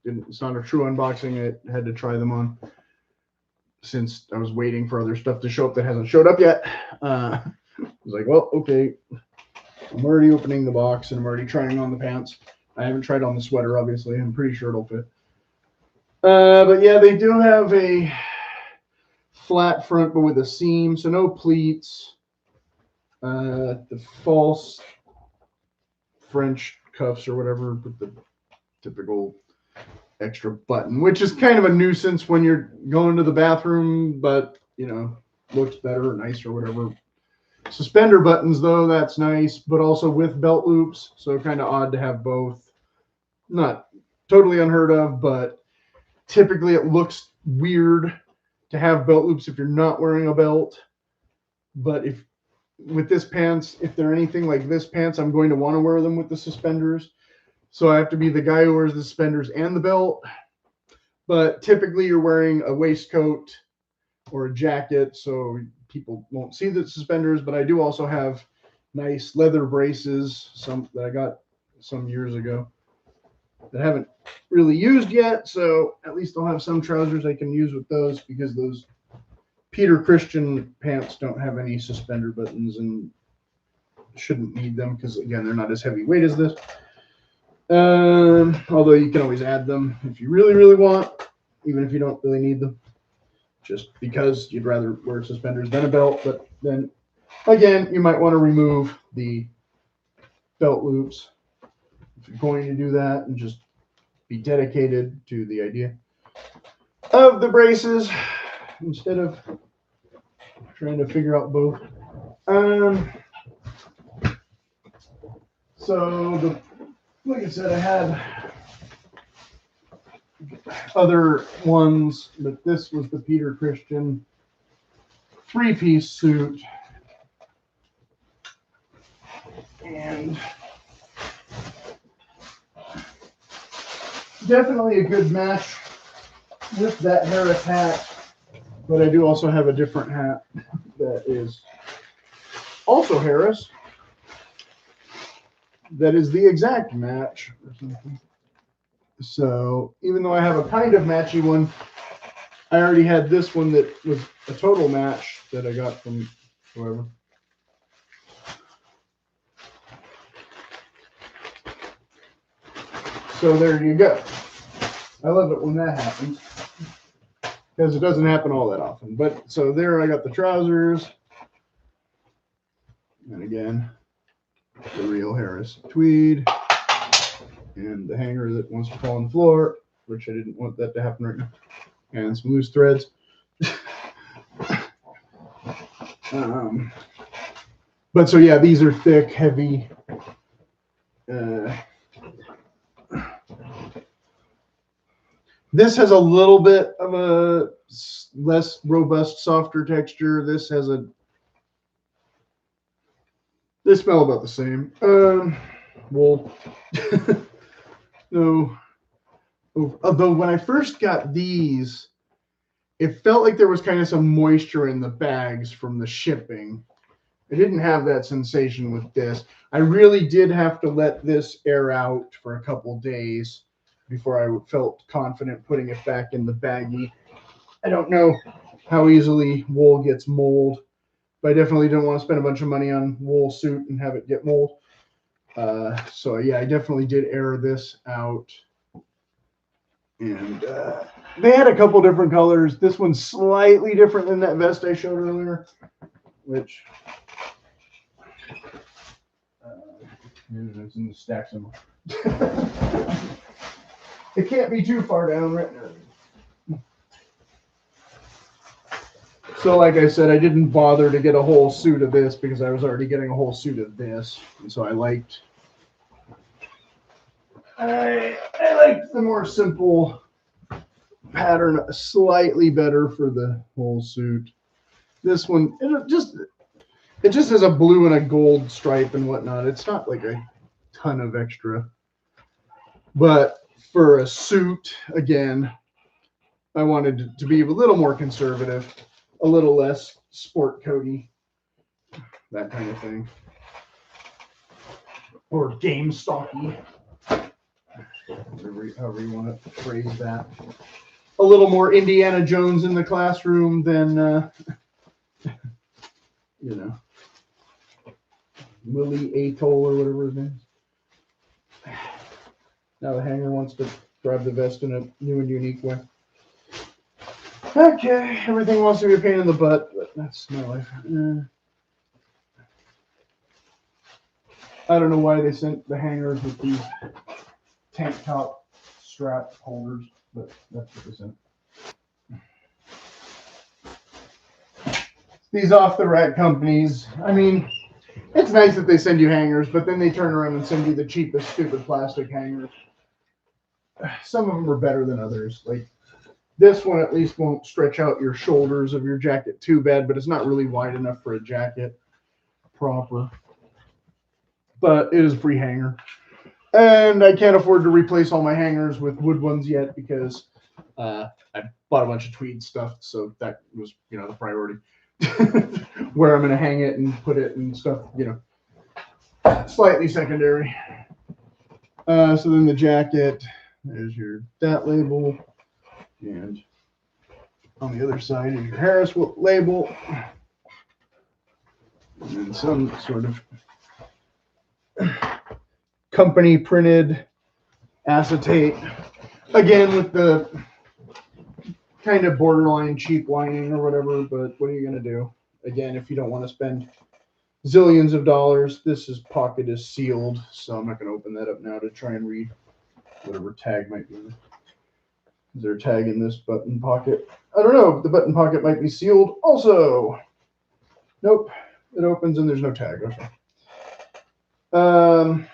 it's not a true unboxing. I had to try them on. since I was waiting for other stuff to show up that hasn't showed up yet. I was like, well, okay, I'm already opening the box and I'm already trying on the pants. I haven't tried on the sweater, obviously. I'm pretty sure it'll fit. But yeah, they do have a flat front, but with a seam, so no pleats. The false French cuffs or whatever with the typical extra button, which is kind of a nuisance when you're going to the bathroom, but you know, looks better or nicer or whatever. Suspender buttons though, that's nice, but also with belt loops, so kind of odd to have both. Not totally unheard of, but typically it looks weird to have belt loops if you're not wearing a belt. But if with this pants, if they're anything like this pants, I'm going to want to wear them with the suspenders. So I have to be the guy who wears the suspenders and the belt. But typically you're wearing a waistcoat or a jacket, so people won't see the suspenders. But I do also have nice leather braces, some that I got some years ago that I haven't really used yet. So at least I'll have some trousers I can use with those, because those Peter Christian pants don't have any suspender buttons and shouldn't need them because, again, they're not as heavyweight as this. Although you can always add them if you really, really want, even if you don't really need them, just because you'd rather wear suspenders than a belt. But then, again, you might want to remove the belt loops if you're going to do that and just be dedicated to the idea of the braces instead of trying to figure out both. So like I said, I had other ones, but this was the Peter Christian 3-piece suit. And definitely a good match with that Harris hat. But I do also have a different hat that is also Harris. That is the exact match or something. So even though I have a kind of matchy one, I already had this one that was a total match that I got from whoever. So there you go. I love it when that happens, because it doesn't happen all that often. But so there I got the trousers. And again, the real Harris tweed. And the hanger that wants to fall on the floor, which I didn't want that to happen right now. And some loose threads. But so yeah, these are thick, heavy. This has a little bit of a less robust, softer texture. This has a. They smell about the same. Wool. No. Although when I first got these, it felt like there was kind of some moisture in the bags from the shipping. I didn't have that sensation with this. I really did have to let this air out for a couple days before I felt confident putting it back in the baggie. I don't know how easily wool gets mold, but I definitely didn't want to spend a bunch of money on wool suit and have it get mold. So yeah, I definitely did air this out. And they had a couple different colors. This one's slightly different than that vest I showed earlier, which it's in the stack somewhere. It can't be too far down right now. So like I said, I didn't bother to get a whole suit of this because I was already getting a whole suit of this. And so I liked the more simple pattern slightly better for the whole suit. This one, it just has a blue and a gold stripe and whatnot. It's not like a ton of extra. But for a suit, again, I wanted to be a little more conservative, a little less sport coaty, that kind of thing. Or game stocky, however you want to phrase that. a little more Indiana Jones in the classroom than, you know, Willie Atoll or whatever his name is. Now the hanger wants to grab the vest in a new and unique way. Okay, everything wants to be a pain in the butt, but that's my life. I don't know why they sent the hangers with these tank top strap holders, but that's what they sent. These off-the-rack companies, I mean, it's nice that they send you hangers, but then they turn around and send you the cheapest, stupid plastic hangers. Some of them are better than others. Like, this one at least won't stretch out your shoulders of your jacket too bad, but it's not really wide enough for a jacket proper. But it is a free hanger. And I can't afford to replace all my hangers with wood ones yet because I bought a bunch of tweed stuff, so that was, you know, the priority. Where I'm going to hang it and put it and stuff, you know, slightly secondary. So then the jacket, there's your that label. And on the other side is your Harris label. And then some sort of company printed acetate. Again, with the kind of borderline cheap lining or whatever, but what are you going to do? Again, if you don't want to spend zillions of dollars, this pocket is sealed, so I'm not going to open that up now to try and read whatever tag might be. Is there a tag in this button pocket? I don't know. The button pocket might be sealed also. Nope. It opens and there's no tag. Okay.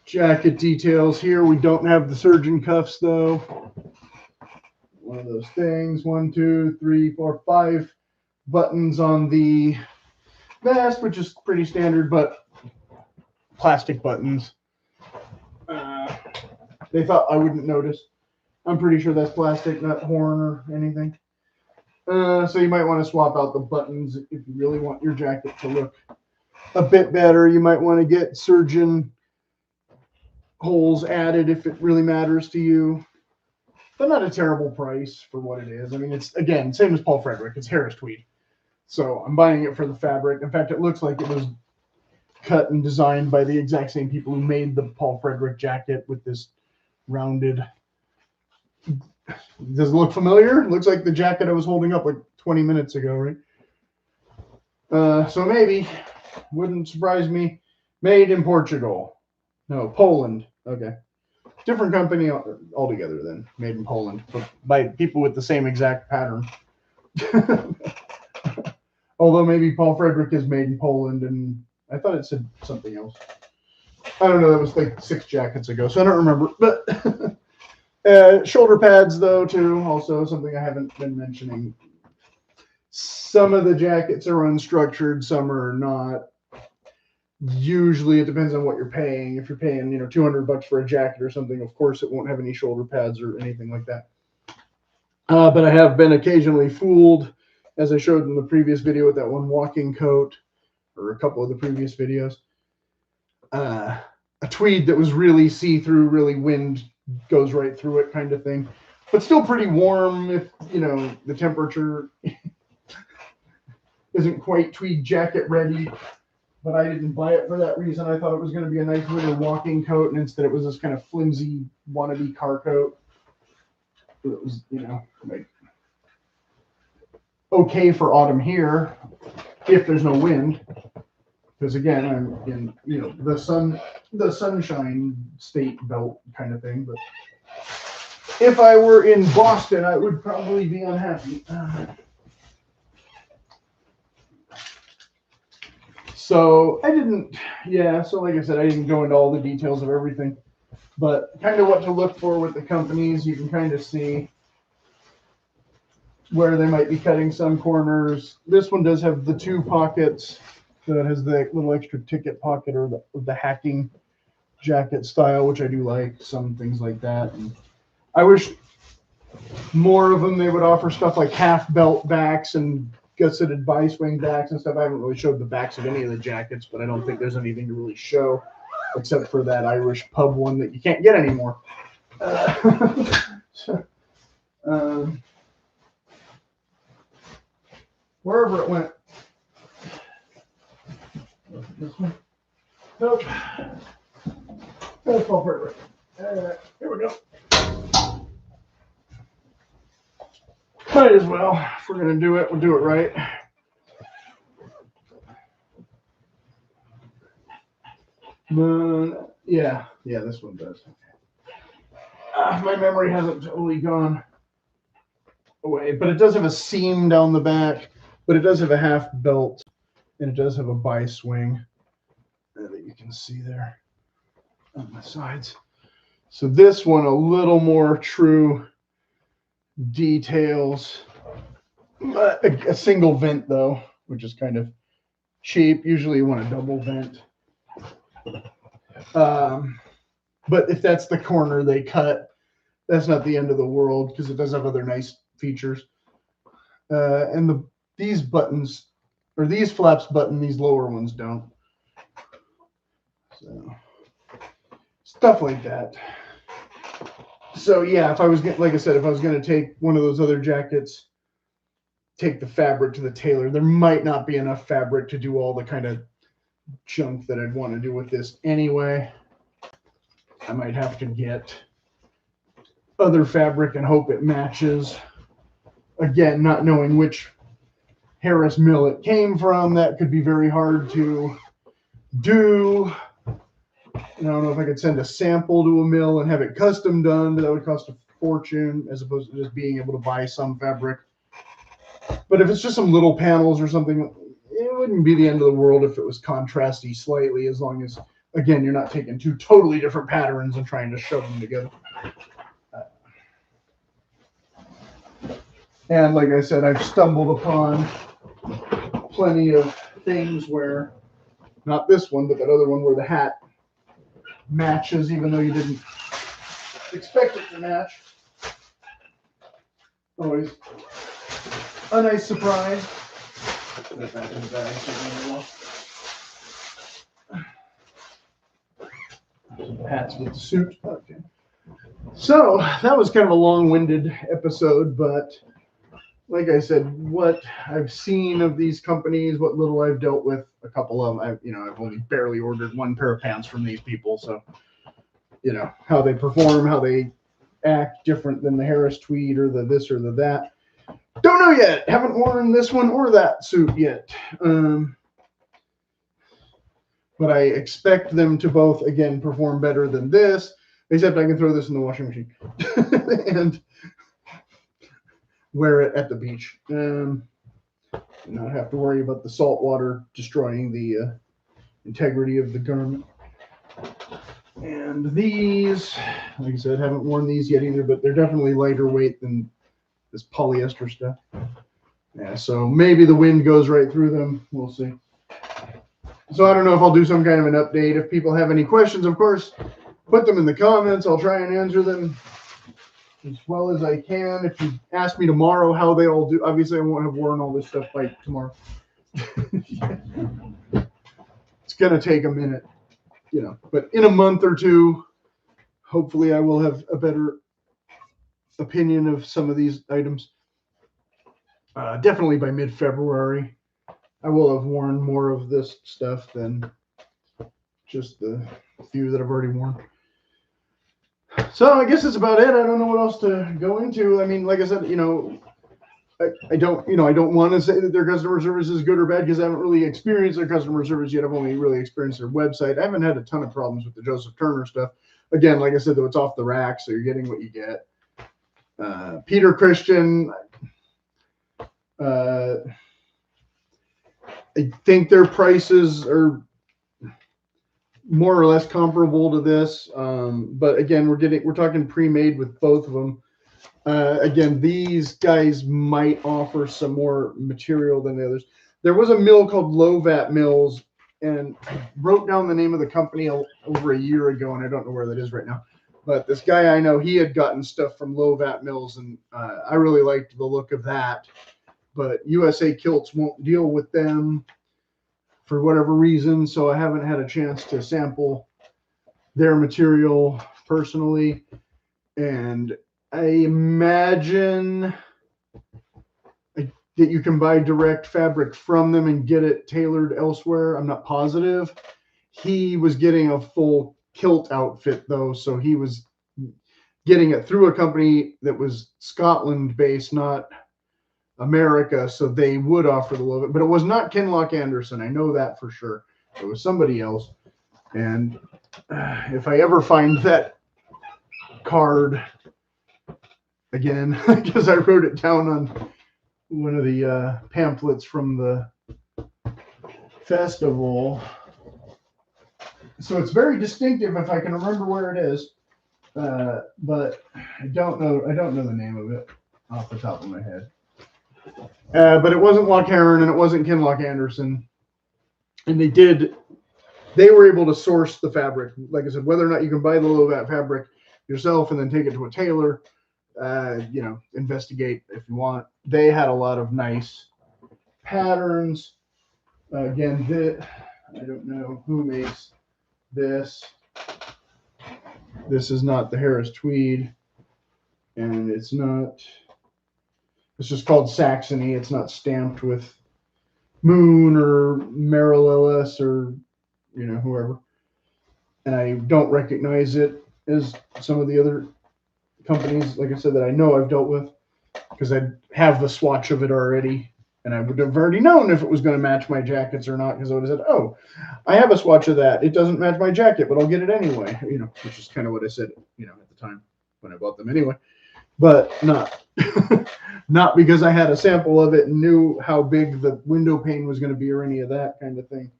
Jacket details here. We don't have the surgeon cuffs though. One of those things. 1, 2, 3, 4, 5 buttons on the vest, which is pretty standard, but plastic buttons. They thought I wouldn't notice. I'm pretty sure that's plastic, not horn or anything. So you might want to swap out the buttons if you really want your jacket to look a bit better. You might want to get surgeon holes added if it really matters to you. But not a terrible price for what it is. I mean, it's, again, same as Paul Frederick. It's Harris tweed. So I'm buying it for the fabric. In fact, it looks like it was cut and designed by the exact same people who made the Paul Frederick jacket with this rounded. Does it look familiar? It looks like the jacket I was holding up like 20 minutes ago, right? So maybe, wouldn't surprise me. Made in Portugal. No, Poland. Okay. Different company altogether then. Made in Poland. But by people with the same exact pattern. Although maybe Paul Frederick is made in Poland, and I thought it said something else. I don't know. That was like 6 jackets ago, so I don't remember. But shoulder pads, though, too. Also something I haven't been mentioning. Some of the jackets are unstructured. Some are not. Usually, it depends on what you're paying. If you're paying, you know, $200 for a jacket or something, of course, it won't have any shoulder pads or anything like that. But I have been occasionally fooled, as I showed in the previous video with that one walking coat, or a couple of the previous videos. A tweed that was really see-through, really wind goes right through it kind of thing. But still pretty warm if, you know, the temperature isn't quite tweed jacket ready. But I didn't buy it for that reason. I thought it was going to be a nice winter walking coat, and instead it was this kind of flimsy wannabe car coat. It was, you know, like okay for autumn here if there's no wind. Because again, I'm in, you know, the sunshine state belt kind of thing. But if I were in Boston, I would probably be unhappy. So I didn't, so like I said, I didn't go into all the details of everything, but kind of what to look for with the companies. You can kind of see where they might be cutting some corners. This one does have the 2 pockets, so it has the little extra ticket pocket or the hacking jacket style, which I do like, some things like that. And I wish more of them, they would offer stuff like half belt backs and gusseted bi-swing backs and stuff. I haven't really showed the backs of any of the jackets, but I don't think there's anything to really show except for that Irish pub one that you can't get anymore. So, wherever it went. This one? Nope. That's all right. Here we go. Might as well. If we're going to do it, we'll do it right. Yeah, this one does. My memory hasn't totally gone away, but it does have a seam down the back, but it does have a half belt, and it does have a bi-swing that you can see there on the sides. So this one, a little more true details, but a single vent though, which is kind of cheap. Usually you want a double vent. But if that's the corner they cut, that's not the end of the world because it does have other nice features. And these buttons, or these flaps button, these lower ones don't. So stuff like that. So yeah, if I was like I said, if I was going to take one of those other jackets, take the fabric to the tailor, there might not be enough fabric to do all the kind of junk that I'd want to do with this anyway. I might have to get other fabric and hope it matches. Again, not knowing which Harris mill it came from, that could be very hard to do. I don't know if I could send a sample to a mill and have it custom done, but that would cost a fortune as opposed to just being able to buy some fabric. But if it's just some little panels or something, it wouldn't be the end of the world if it was contrasty slightly, as long as, again, you're not taking two totally different patterns and trying to shove them together. And like I said, I've stumbled upon plenty of things where, not this one, but that other one where the hat matches even though you didn't expect it to match. Always a nice surprise. Put that back in the bag. Hats with the suit. Okay. So that was kind of a long-winded episode, but like I said, what I've seen of these companies, what little I've dealt with, a couple of them, I've only barely ordered one pair of pants from these people, so how they perform, how they act different than the Harris Tweed or the this or the that. Don't know yet. Haven't worn this one or that suit yet. But I expect them to both, again, perform better than this, except I can throw this in the washing machine and wear it at the beach. And not have to worry about the salt water destroying the integrity of the garment. And these, like I said, haven't worn these yet either, but they're definitely lighter weight than this polyester stuff. Yeah, so maybe the wind goes right through them. We'll see. So I don't know if I'll do some kind of an update. If people have any questions, of course, put them in the comments. I'll try and answer them as well as I can. If you ask me tomorrow how they all do, obviously I won't have worn all this stuff by tomorrow. It's going to take a minute, but in a month or two, hopefully I will have a better opinion of some of these items. Definitely by mid-February, I will have worn more of this stuff than just the few that I've already worn. So I guess that's about it. I don't know what else to go into. I mean, like I said, I don't want to say that their customer service is good or bad because I haven't really experienced their customer service yet. I've only really experienced their website. I haven't had a ton of problems with the Joseph Turner stuff. Again, like I said, though, it's off the rack, so you're getting what you get. Peter Christian, I think their prices are more or less comparable to this, but again, we're talking pre-made with both of them. Again, these guys might offer some more material than the others. There was a mill called Lovat Mills, and I wrote down the name of the company over a year ago, and I don't know where that is right now. But this guy I know, he had gotten stuff from Lovat Mills, and I really liked the look of that. But USA Kilts won't deal with them for whatever reason, so I haven't had a chance to sample their material personally. And I imagine that you can buy direct fabric from them and get it tailored elsewhere. I'm not positive. He was getting a full kilt outfit though, so he was getting it through a company that was Scotland based, not America, so they would offer the little bit, but it was not Kinloch Anderson. I know that for sure. It was somebody else. And if I ever find that card again, because I wrote it down on one of the pamphlets from the festival, so it's very distinctive if I can remember where it is, but I don't know the name of it off the top of my head. But it wasn't Loch Heron and it wasn't Kinloch Anderson, and they were able to source the fabric. Like I said, whether or not you can buy the Lovat fabric yourself and then take it to a tailor, investigate if you want. They had a lot of nice patterns. Again, I don't know who makes this. This is not the Harris Tweed, and it's just called Saxony. It's not stamped with Moon or Merrill Ellis or whoever. And I don't recognize it as some of the other companies, like I said, that I know I've dealt with, because I have the swatch of it already, and I would have already known if it was going to match my jackets or not, because I would have said, oh, I have a swatch of that. It doesn't match my jacket, but I'll get it anyway, which is kind of what I said, at the time when I bought them anyway. But not because I had a sample of it and knew how big the window pane was going to be or any of that kind of thing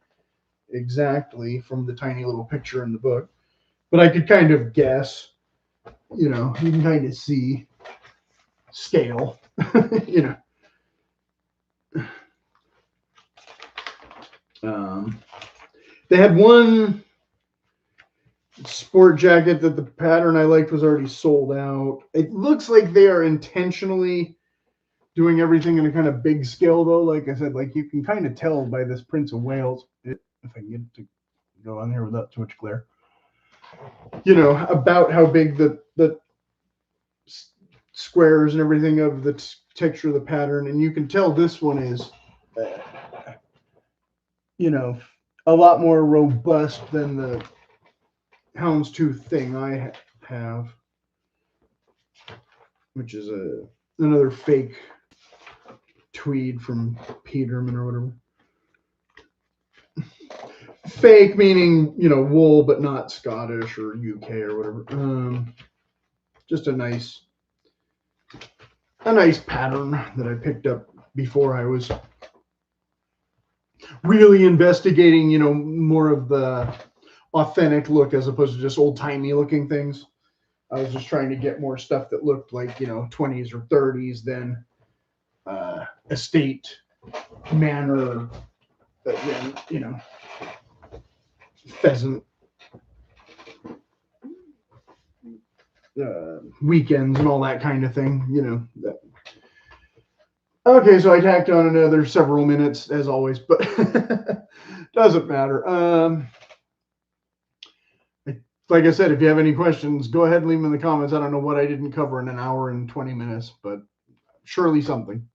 exactly from the tiny little picture in the book. But I could kind of guess, you can kind of see scale, They had one sport jacket that the pattern I liked was already sold out. It looks like they are intentionally doing everything in a kind of big scale, though. Like I said, like you can kind of tell by this Prince of Wales, if I can get it to go on here without too much glare, about how big the squares and everything of the texture of the pattern. And you can tell this one is, a lot more robust than the houndstooth thing I have, which is another fake tweed from Peterman or whatever. Fake meaning, wool, but not Scottish or UK or whatever. Just a nice pattern that I picked up before I was really investigating, more of the authentic look as opposed to just old-timey looking things. I was just trying to get more stuff that looked like, 20s or 30s than estate manor, pheasant weekends and all that kind of thing, that. Okay, so I tacked on another several minutes as always, but doesn't matter. Like I said, if you have any questions, go ahead and leave them in the comments. I don't know what I didn't cover in an hour and 20 minutes, but surely something.